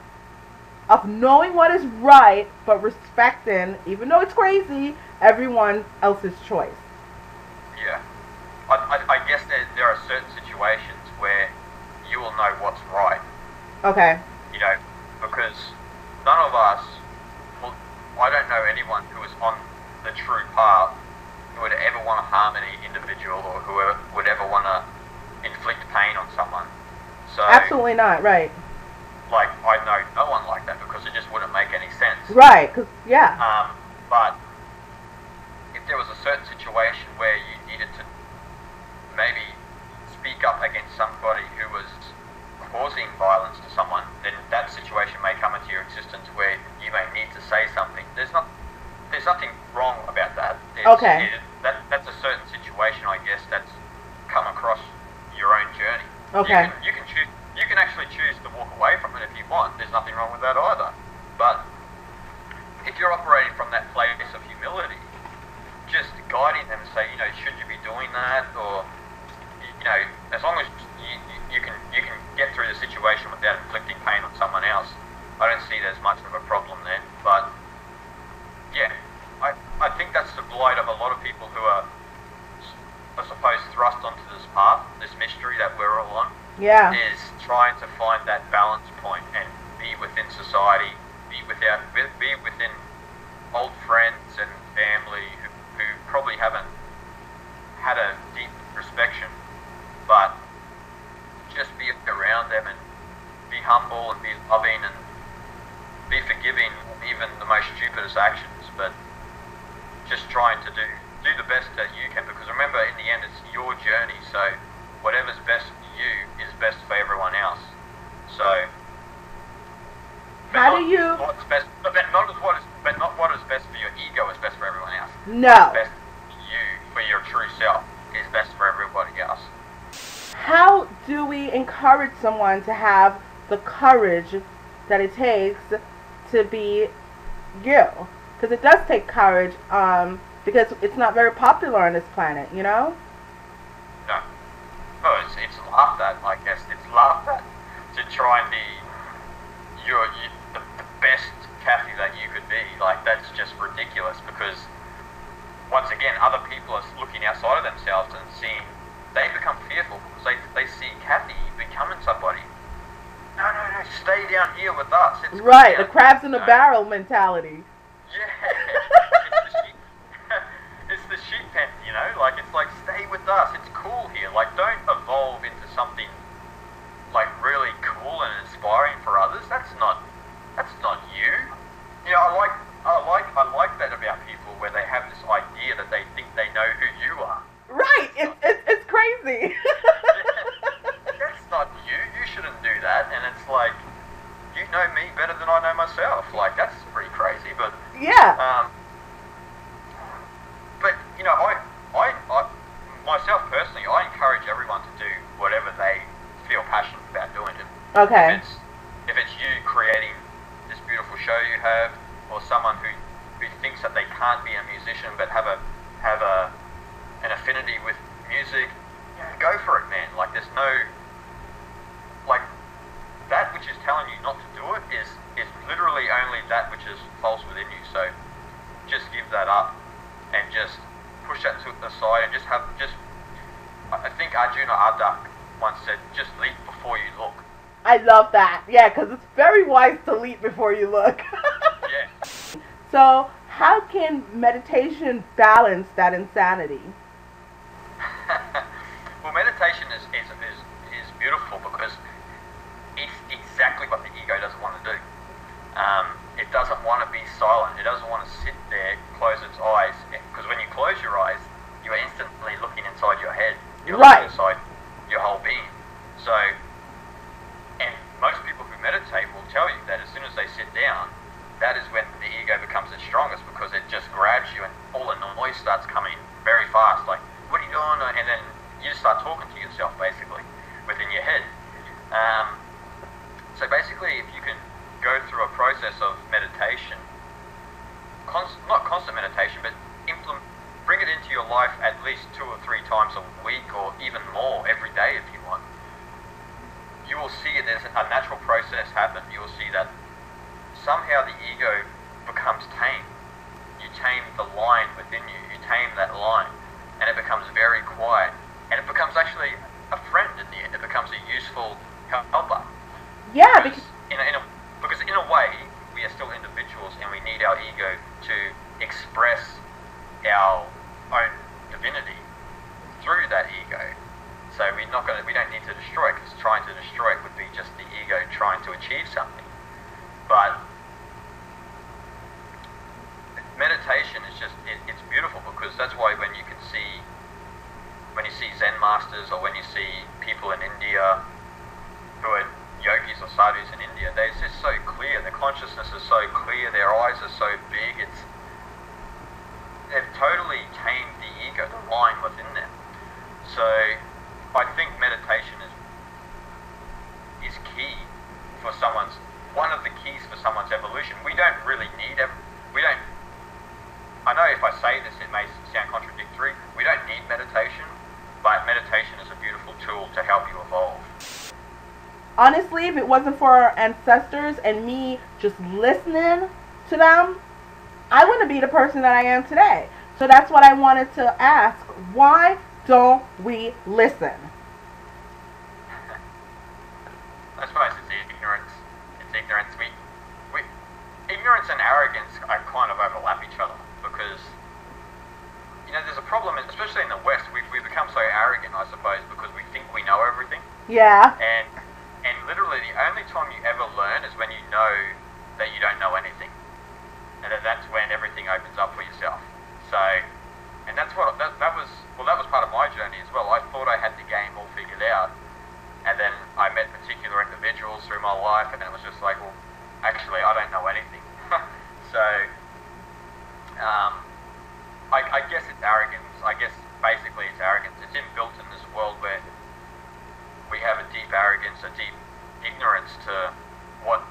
of knowing what is right but respecting, even though it's crazy, everyone else's choice? Yeah. I guess there are certain situations where you will know what's right. Okay. You know, because none of us, well, I don't know anyone who is on the true path who would ever want to harm any individual or who would ever want to inflict pain on someone. So absolutely not, right. Like, I know no one like that because it just wouldn't make any sense. Right, because, but if there was a certain situation where you needed to maybe speak up against somebody who was causing violence to someone, then that situation may come into your existence where you may need to say something. There's nothing wrong about that. That's a certain situation, I guess, that's come across your own journey. Okay. You can choose. You can actually choose to walk away from it if you want. There's nothing wrong with that either. But if you're operating from that place of humility, just guiding them and say, you know, should you be doing that, or you know, as long as you can get through the situation without inflicting pain on someone else, I don't see there's much of a problem there. But yeah, I think that's the blight of a lot of people who are, I suppose, thrust onto this path, this mystery that we're all on. Yeah. Is trying to find that balance point and be within society, be within old friends and family who probably haven't had a deep inspection, but just be around them and be humble and be loving and be forgiving even the most stupidest actions, but just trying to do the best that you can, because remember, in the end, it's your journey, so whatever's best for you is best for everyone else. So how do you what's best, but not what is best for your ego is best for everyone else. No. What's best for you, for your true self, is best for everybody else. How do we encourage someone to have the courage that it takes to be you? Because it does take courage, because it's not very popular on this planet, you know? No. Oh, it's laughed at, I guess. It's laughed at to try and be the best Kathy that you could be. Like, that's just ridiculous, because once again, other people are looking outside of themselves and seeing, they become fearful because they see Kathy becoming somebody. No, stay down here with us. It's right, the crabs in the barrel mentality. Yeah. It's the sheep pen, you know? Like, it's like, stay with us. It's cool here. Like, don't evolve into something, like, really cool and inspiring for others. That's not you. You know, I like that about people, where they have this idea that they think they know who you are. Right. It's crazy. That's not you. You shouldn't do that. And it's Yeah. But you know, I myself personally, I encourage everyone to do whatever they feel passionate about doing it. Okay. If it's you creating this beautiful show you have, or someone who thinks that they can't be a musician but have an affinity with music, yeah, go for it, man. Like there's no, like, that which is telling you not to do it is literally only that which is false within you. So just give that up and just push that to the side and just I think Arjuna Ardak once said, just leap before you look. I love that. Yeah, because it's very wise to leap before you look. Yeah. So how can meditation balance that insanity? Well, meditation is beautiful because it's exactly what the ego doesn't want to do. It doesn't want to be silent. It doesn't want to sit there, close its eyes. Because when you close your eyes, you are instantly looking inside your head. You're right. looking inside your whole being. So, and most people who meditate will tell you that as soon as they sit down, that is when the ego becomes its strongest, because it just grabs you and all the noise starts coming very fast. Like, what are you doing? And then you just start talking to yourself, basically, within your head. So basically, if you can go through a process of meditation, not constant meditation, but bring it into your life at least 2 or 3 times a week, or even more every day if you want, you will see there's a natural process happen. You will see that somehow the ego becomes tame. You tame the lion within you. You tame that lion, and it becomes very quiet, and it becomes actually a friend in the end. It becomes a useful helper. Yeah, because in a way we are still individuals, and we need our ego to express our own divinity through that ego. So we don't need to destroy it, because trying to destroy it would be just the ego trying to achieve something. But meditation is just it's beautiful, because that's why when you see Zen masters, or when you see people in India who are yogis or sadhus in India, they're just so clear. Their consciousness is so clear. Their eyes are so big. They've totally tamed the ego, the line within them. So I think meditation is key for one of the keys for someone's evolution. We don't really need I know if I say this it may sound contradictory. We don't need meditation, but meditation is a beautiful tool to help you evolve. Honestly, if it wasn't for our ancestors and me just listening to them, I wouldn't be the person that I am today. So that's what I wanted to ask. Why don't we listen? I suppose it's ignorance. Ignorance and arrogance kind of overlap each other, because there's a problem, especially in the West. We become so arrogant, I suppose, because we think we know everything. Yeah. And literally the only time you ever learn is when you know that you don't know anything, and that's when everything opens up for yourself. So, and that's what that was part of my journey as well. I thought I had the game all figured out, and then I met particular individuals through my life, and then it was just like, well, actually, I don't know anything. So, I guess it's arrogance. I guess basically it's arrogance. It's inbuilt in this world where we have a deep arrogance, a deep ignorance to what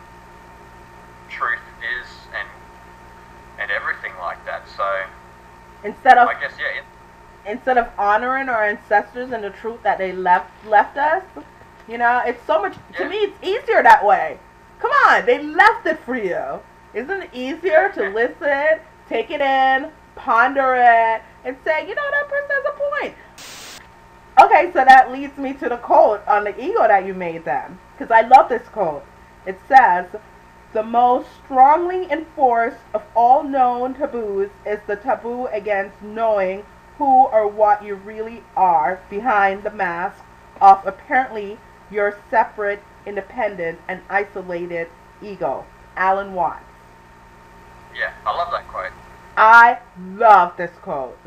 truth is, and everything like that. So instead of I guess instead of honoring our ancestors and the truth that they left us, it's so much. To me, it's easier that way. Come on, they left it for you. Isn't it easier to listen, take it in, ponder it, and say, that person has a point? Okay, so that leads me to the quote on the ego that you made then, because I love this quote. It says, "The most strongly enforced of all known taboos is the taboo against knowing who or what you really are behind the mask of apparently your separate, independent, and isolated ego." Alan Watts. Yeah, I love that quote. I love this quote.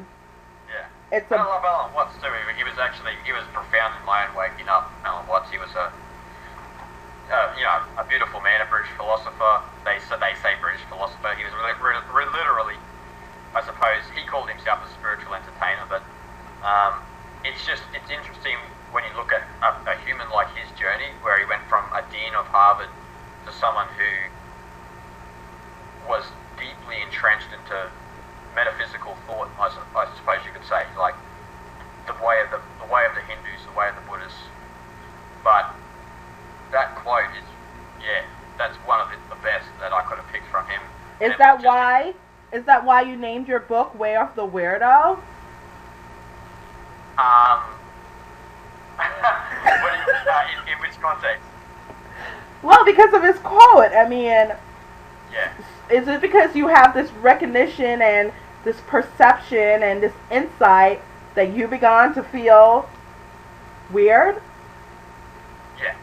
Yeah. I love Alan Watts too. He was profound in my own waking up. Alan Watts, he was a beautiful man, a British philosopher. They say British philosopher. He was literally, I suppose, he called himself a spiritual entertainer. But it's interesting when you look at a human like his journey, where he went from a dean of Harvard to someone who was deeply entrenched into metaphysical thought. I suppose you could say, like the way of the Hindus, the way of the Buddhists. But that quote is, that's one of the best that I could have picked from him. Is that why you named your book Way of the Weirdo? In which context? Well, because of his quote. I mean, yeah. Is it because you have this recognition and this perception and this insight that you began to feel weird? Yeah,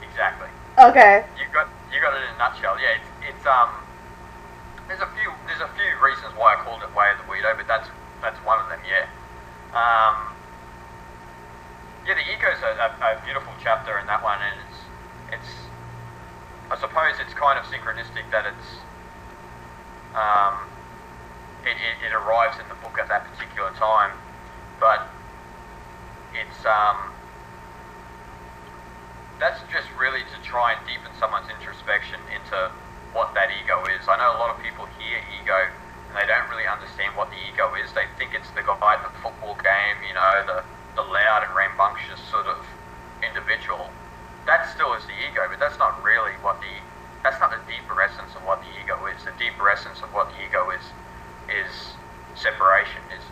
exactly. Okay. You got it in a nutshell. Yeah, it's there's a few reasons why I called it Way of the Weirdo, but that's one of them. Yeah. The ego's a beautiful chapter in that one, and it's I suppose it's kind of synchronistic that it arrives in the book at that particular time, but it's that's just really to try and deepen someone's introspection into what that ego is. I know a lot of people hear ego and they don't really understand what the ego is. They think it's the guy at the football game, the loud and rambunctious sort of individual. That still is the ego, but that's not really that's not the deeper essence of what the ego is. The deeper essence of what the ego is separation, is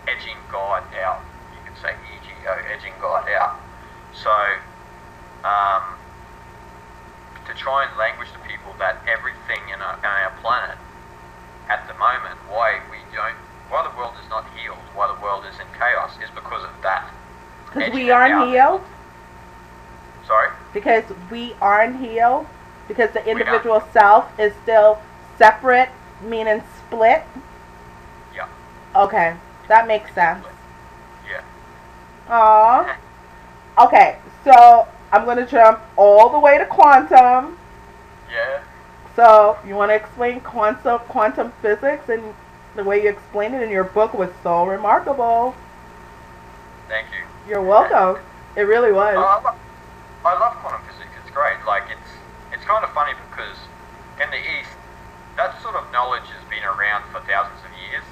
edging God out. You could say EGO, edging God out. So, to try and language to people that everything on our planet at the moment, why the world is not healed, why the world is in chaos, is because of that. Because we aren't healed? Sorry? Because we aren't healed? Because the individual self is still separate, meaning split? Yeah. Okay, that makes sense. Yeah. Aww. Okay, so I'm going to jump all the way to quantum. Yeah. So, you want to explain quantum physics, and the way you explained it in your book was so remarkable. Thank you. You're welcome. It really was. I love quantum physics. It's great. Like, it's kind of funny because in the East, that sort of knowledge has been around for thousands of years,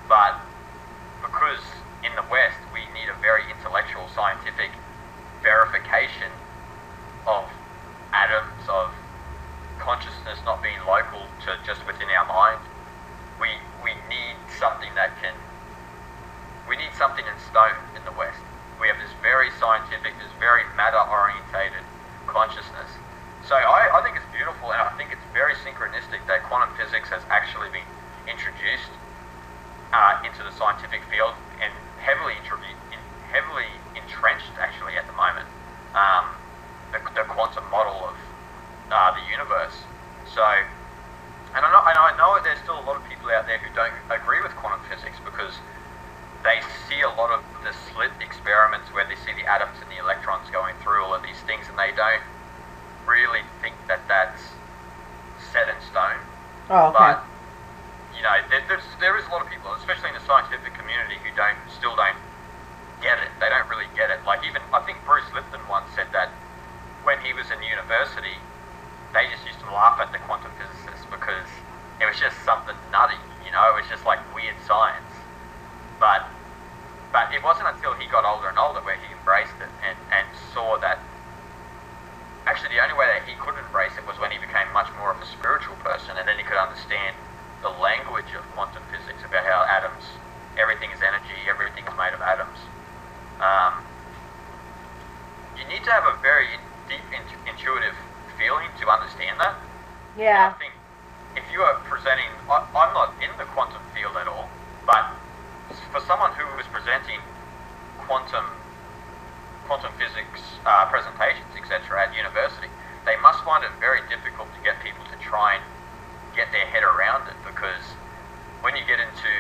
but because in the West we need a very intellectual, scientific verification of atoms, of consciousness not being local to just within our mind. We need something we need something in stone in the West. We have this very scientific, this very matter-orientated consciousness. So I think it's beautiful, and I think it's very synchronistic that quantum physics has actually been introduced into the scientific field and heavily entrenched actually at the moment. The quantum model of the universe. So, and I know there's still a lot of people out there who don't agree with quantum physics because they see a lot of the slit experiments where they see the atoms and the electrons going through all of these things, and they don't really think that that's set in stone. Oh, okay. But there is a lot of people, especially in the scientific community, who still don't get it. They don't really get it. Like, even I think Bruce Lipton once said that when he was in university, they just used to laugh at the quantum physicists because it was just something nutty. It was just like weird science. But it wasn't until he got older and older where he embraced it and saw that actually the only way that he could embrace it was when he became much more of a spiritual person, and then he could understand the language of quantum physics about how atoms, everything is energy, everything is made of atoms. You need to have a very deep intuitive feeling to understand that. Yeah. And I think if you are presenting, I'm not in the quantum field at all, but for someone who was presenting quantum physics presentations, etc., at university, they must find it very difficult to get people to try and get their head around it, because when you get into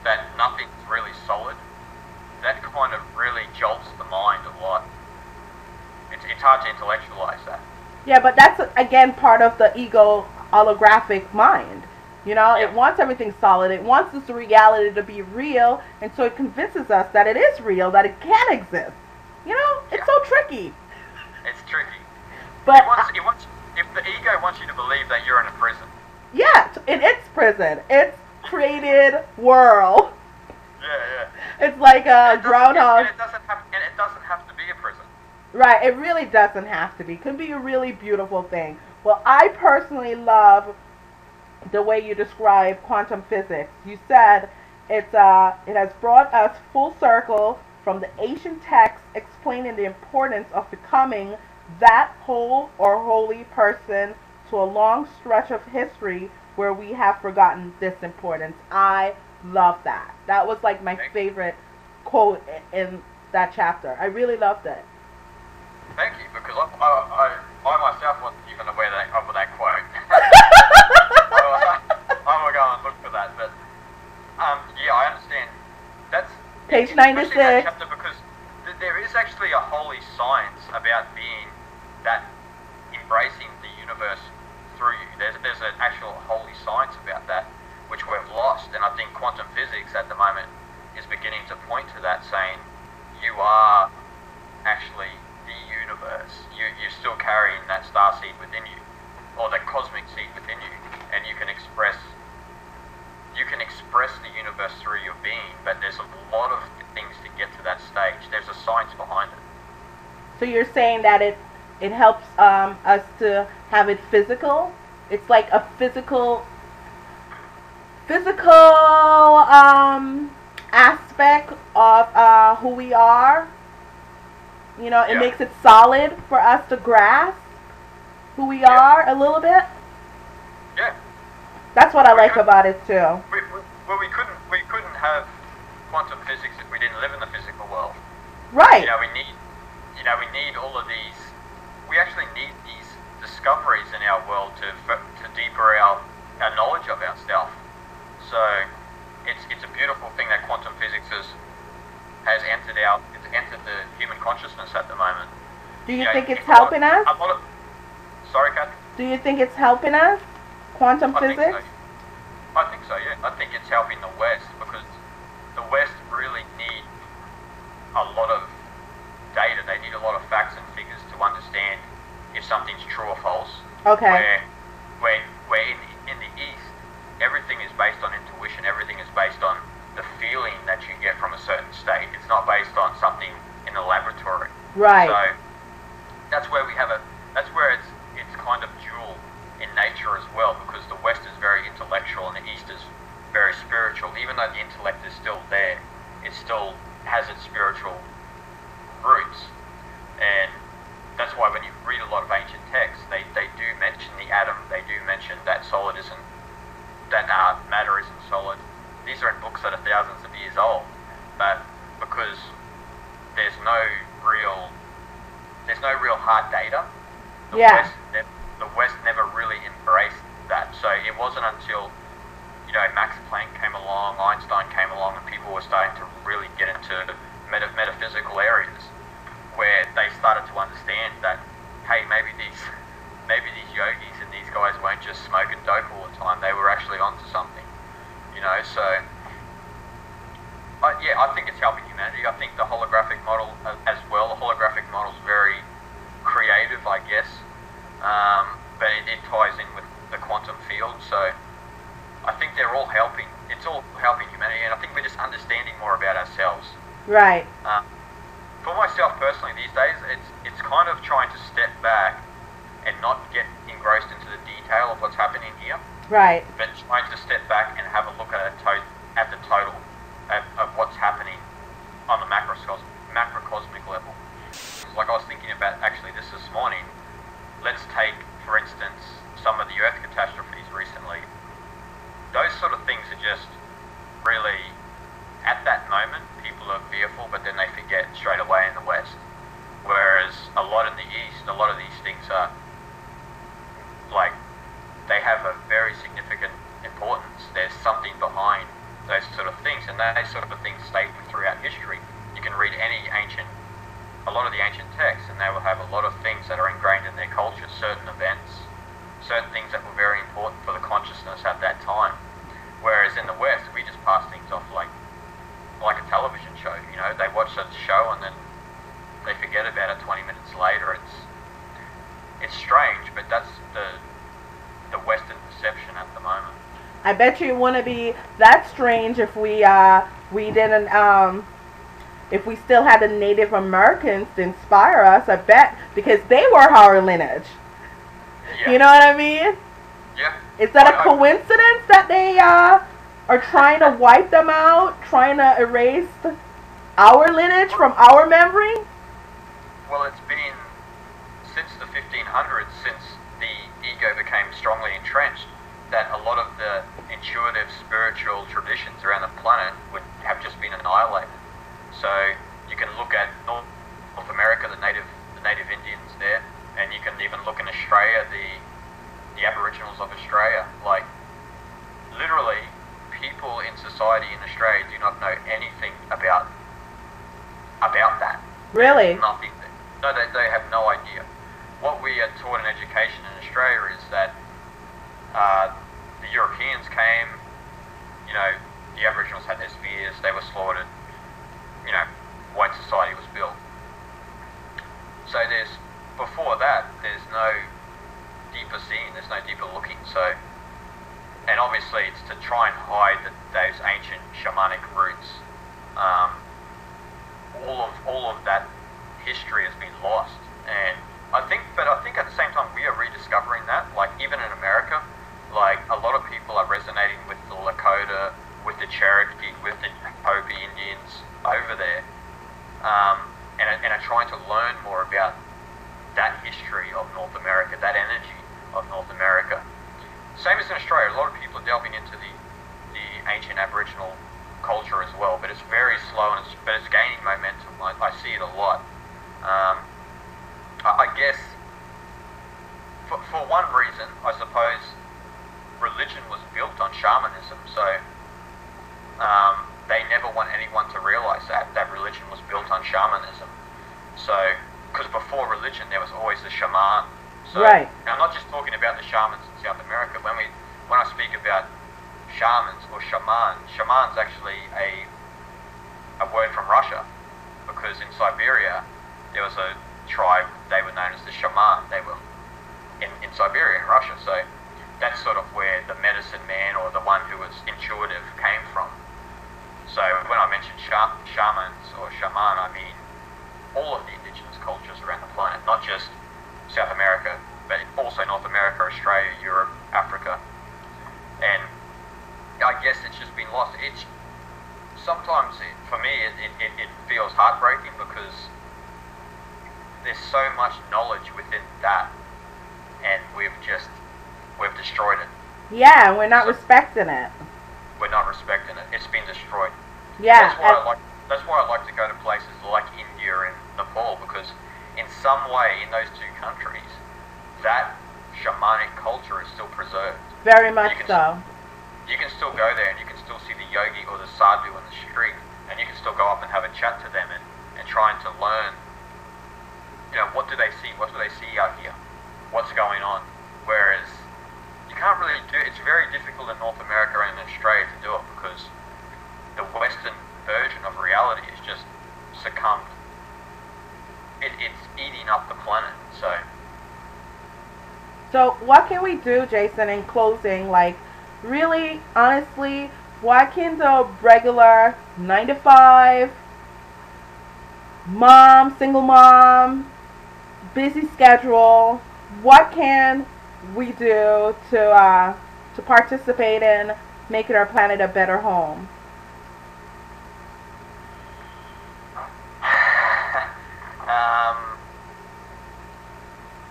that nothing's really solid, that kind of really jolts the mind a lot. It's hard to intellectualize that. Yeah, but that's again part of the ego holographic mind. You know, Yeah. it wants everything solid. It wants this reality to be real, and so it convinces us that it is real, that it can exist. You know, it's Yeah. so tricky. It's tricky. But If the ego wants you to believe that you're in a prison. yeah, in its prison, its created world. Yeah. It's like a groundhog. And it doesn't have to be a prison. Right, it really doesn't have to be. It could be a really beautiful thing. Well, I personally love the way you describe quantum physics. You said it has brought us full circle from the ancient texts explaining the importance of becoming that whole or holy person to a long stretch of history where we have forgotten this importance. I love that. That was like my favorite quote in that chapter. I really loved it. Thank you, because I myself wasn't even aware of that quote. I will go and look for that, but yeah, I understand. That's Page especially 96. that chapter, because there is actually a holy science about being that, embracing the universe through you. There's an actual holy science about that, which we've lost, and I think quantum physics at the moment is beginning to point to that, saying you are actually the universe. You're still carrying that star seed within you, or that cosmic seed within you, and you can express the universe through your being. But there's a lot of things to get to that stage. There's a science behind it. So you're saying that it helps us to have it physical. It's like a physical aspect of who we are. You know, it Yeah. makes it solid for us to grasp who we Yeah. are a little bit. Yeah. That's what I like about it too. We couldn't have quantum physics if we didn't live in the physical world. Right. We need all of these. We actually need these discoveries in our world to deeper our knowledge of ourselves. So it's a beautiful thing that quantum physics has entered the human consciousness at the moment. Do you think it's helping us? Sorry, Kat? Do you think it's helping us? Quantum physics? I think so, yeah. I think it's helping the West, because the West really need a lot of data. They need a lot of facts and figures to understand if something's true or false. Okay. Where in the East, everything is based on intuition. Everything is based on the feeling that you get from a certain state. It's not based on something in the laboratory. Right. So that's where that's where it's kind of dual in nature as well, because the West is very intellectual and the East is very spiritual. Even though the intellect is still there, it still has its spiritual roots. And that's why when you read a lot of ancient texts, they do mention the atom. They do mention that matter isn't solid. These are in books that are thousands of years old, but because there's no real hard data, the West never really embraced that. So it wasn't until Max Planck came along, Einstein came along, and people were starting to really get into metaphysical areas where they started to understand that, hey, maybe these yogis and these guys weren't just smoking dope all the time. They were actually onto something, So I think it's helping humanity. I think the holographic model as well. The holographic model is very creative, I guess, but it ties in with the quantum field. So I think they're all helping. It's all helping humanity, and I think we're just understanding more about ourselves. Right. For myself personally, these days, it's kind of trying to step back and not get engrossed into the detail of what's happening here. Right. But trying to step back and have a look at the total of what's happening on the macrocosmic level. Like I was thinking about actually this morning. Let's take, for instance, some of the Earth catastrophes recently. Those sort of things are just really, at that moment, people are fearful, but then they forget straight away in the West. Whereas a lot in the East, a lot of these things are like, they have a very significant importance. There's something behind those sort of things, and those sort of things stay throughout history. You can read any ancient a lot of the ancient texts, and they will have a lot of things that are ingrained in their culture, certain events, certain things that were very important for the consciousness at that time. Whereas in the West, we just pass things off like a television show. You know, they watch a show and then they forget about it 20 minutes later. It's strange, but that's the Western perception at the moment. I bet you it wouldn't be that strange if we didn't if we still had the Native Americans to inspire us. I bet, because they were our lineage. Yeah. You know what I mean? Yeah. Is that a coincidence that they are trying to wipe them out, trying to erase our lineage from our memory? Well, it's been since the 1500s, since the ego became strongly entrenched, that a lot of the intuitive spiritual traditions around the planet would have just been annihilated. So you can look at North America, the native Indians there, and you can even look in Australia, the Aboriginals of Australia. Like, literally, people in society in Australia do not know anything about that. Really? Nothing. No, they have no idea. What we are taught in education in Australia is that the Europeans came, you know, the Aboriginals had their spears, they were slaughtered, you know, white society was built. So before that, there's no deeper seeing, there's no deeper looking. So, and obviously it's to try and hide those ancient shamanic roots. All of that history has been lost, and I think at the same time we are rediscovering that. Like, even in America, like, a lot of people are resonating with the Lakota, with the Cherokee, with the Hopi Indians over there, and are trying to learn more about that history of North America, that energy of North America. Same as in Australia, a lot of people are delving into the ancient Aboriginal culture as well, but it's very slow, but it's gaining momentum. I see it a lot. I guess for one reason, I suppose, religion was built on shamanism, so they never want anyone to realize that religion was built on shamanism. So, because before religion, there was always the shaman. So, right. Now, I'm not just talking about the shamans in South America. When I speak about shamans or shaman's actually a word from Russia, because in Siberia there was a tribe, they were known as the shaman. They were in Siberia in Russia, so that's sort of where the medicine man, or the one who was intuitive, came from. So when I mention shamans or shaman, I mean all of the indigenous cultures around the planet, not just South America, but also North America, Australia, Europe, Africa. And I guess it's just been lost. Sometimes for me it feels heartbreaking, because there's so much knowledge within that, and we've destroyed it. Yeah, we're not respecting it. We're not respecting it. It's been destroyed. Yeah. That's why I like to go to places like India and Nepal, because in some way in those two countries, that shamanic culture is still preserved. Very much so. You can still go there and you can still see the yogi or the sadhu in the street, and you can still go up and have a chat to them and trying to learn, you know, what do they see? What do they see out here? What's going on? Whereas you can't really do it. It's very difficult in North America and in Australia to do it, because the Western version of reality is just succumbed. It's eating up the planet. So what can we do, Jason, in closing? Like, really, honestly, what can the regular 9-to-5 mom, single mom, busy schedule, what can we do to participate in making our planet a better home?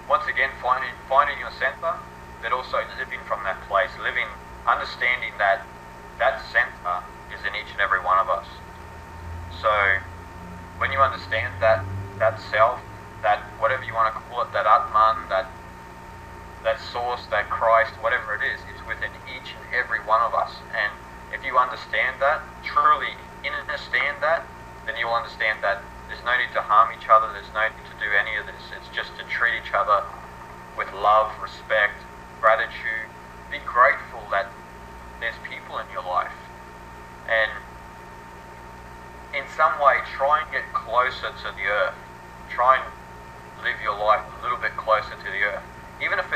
Once again, finding your center, but also living from that place, understanding that center is in each and every one of us. So when you understand that self, that whatever you want to call it, that Atman, that source, that Christ, whatever it is, it's within each and every one of us. And if you understand that, truly understand that, then you'll understand that There's no need to harm each other. There's no need to do any of this. It's just to treat each other with love, respect, gratitude. Be grateful that there's people in your life. And in some way, try and get closer to the earth. Try and live your life a little bit closer to the earth. Even if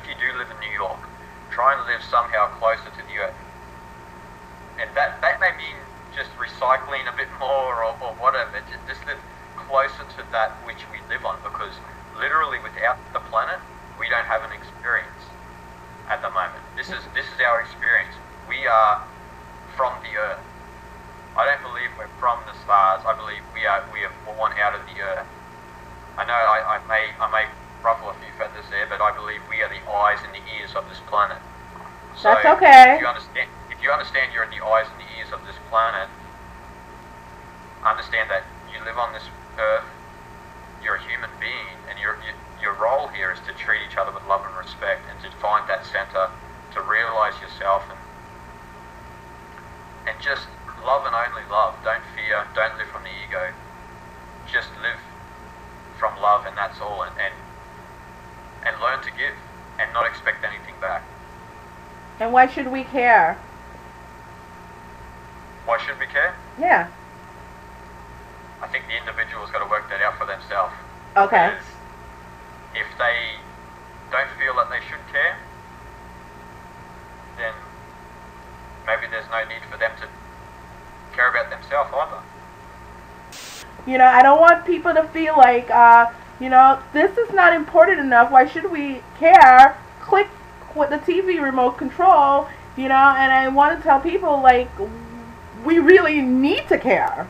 you do live in New York, try and live somehow closer to the earth. And that may mean just recycling a bit more or whatever. Just live closer to that which we live on, because literally without the planet, we don't have an experience at the moment. This is our experience. We are from the earth. I don't believe we're from the stars. I believe we are born out of the earth. I know I may ruffle a few feathers there, but I believe we are the eyes and the ears of this planet. So that's okay. If you understand you're the eyes and the ears of this planet, understand that you live on this earth, you're a human being, and your role here is to treat each other with love and respect, and to find that center, to realize yourself, and just love and only love. Don't fear, don't live from the ego. Just live from love, and that's all, and learn to give and not expect anything back. And why should we care? Why should we care? Yeah. I think the individual's got to work that out for themselves. Okay. Because if they don't feel that they should care, then maybe there's no need for them to care about themselves either. You know, I don't want people to feel like, this is not important enough. Why should we care? Click with the TV remote control, and I want to tell people, like, we really need to care.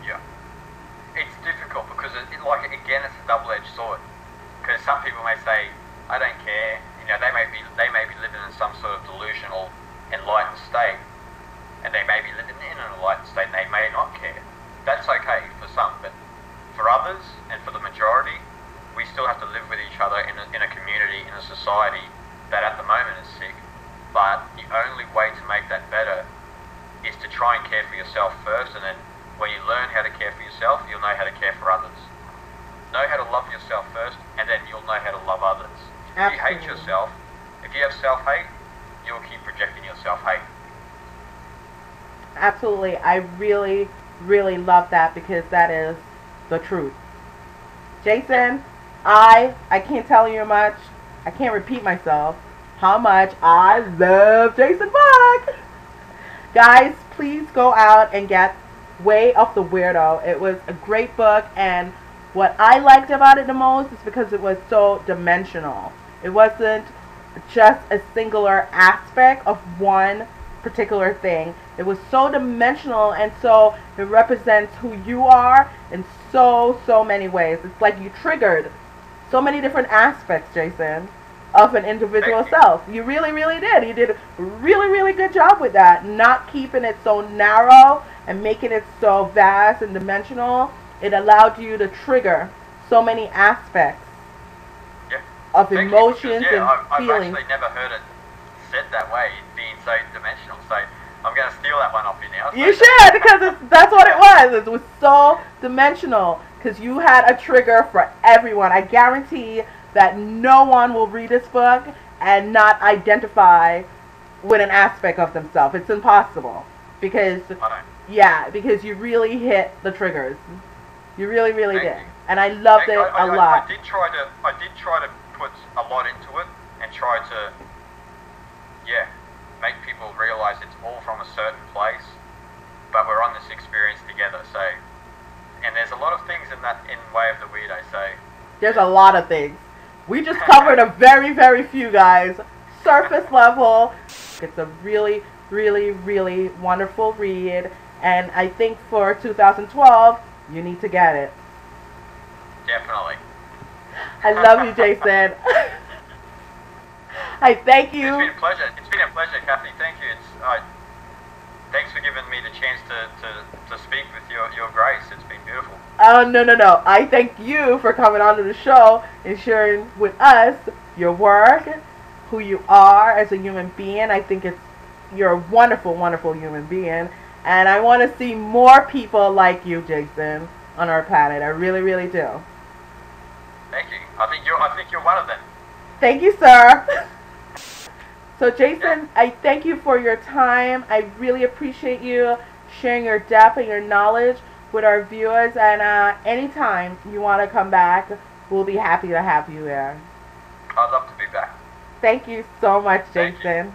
Yeah. It's difficult because, again, it's a double-edged sword. Because some people may say, I don't care. They may be living in some sort of delusional, enlightened state. And they may be living in an enlightened state and they may not care. That's okay for some, but for others and for the majority, we still have to live with each other in a community, in a society that at the moment is sick. But the only way to make that better is to try and care for yourself first, and then when you learn how to care for yourself, you'll know how to care for others. Know how to love yourself first, and then you'll know how to love others. Absolutely. If you hate yourself, if you have self-hate, you'll keep projecting your self-hate. Absolutely. I really, really love that, because that is the truth. Jason, I can't tell you much. I can't repeat myself how much I love Jason Buck. Guys, please go out and get Way of the Weirdo. It was a great book, and what I liked about it the most is because it was so dimensional. It wasn't just a singular aspect of one particular thing. It was so dimensional, and so it represents who you are in so many ways. It's like you triggered so many different aspects, Jason, of an individual self. You really, really did. You did a really, really good job with that. Not keeping it so narrow and making it so vast and dimensional. It allowed you to trigger so many aspects of emotions and feelings. I've actually never heard it said that way, being so dimensional. So I'm going to steal that one off you now. You should, because that's what it was. It was so dimensional, because you had a trigger for everyone. I guarantee that no one will read this book and not identify with an aspect of themselves. It's impossible, because because you really hit the triggers. You really, really did, and I loved it a lot. I did try to put a lot into it and try to make people realize it's all from a certain place, but we're on this experience together. So, and there's a lot of things in Way of the Weirdo. So there's a lot of things. We just covered a very, very few, guys. Surface level. It's a really, really, really wonderful read, and I think for 2012, you need to get it. Definitely. I love you, Jason. I thank you. It's been a pleasure. It's been a pleasure, Kathy. Thank you. Thanks for giving me the chance to speak with your grace. It's been beautiful. Oh, no. I thank you for coming onto the show and sharing with us your work, who you are as a human being. I think you're a wonderful, wonderful human being. And I want to see more people like you, Jason, on our planet. I really, really do. Thank you. I think you're one of them. Thank you, sir. So, Jason, I thank you for your time. I really appreciate you sharing your depth and your knowledge with our viewers. And anytime you want to come back, we'll be happy to have you here. I'd love to be back. Thank you so much, Thank you. Jason.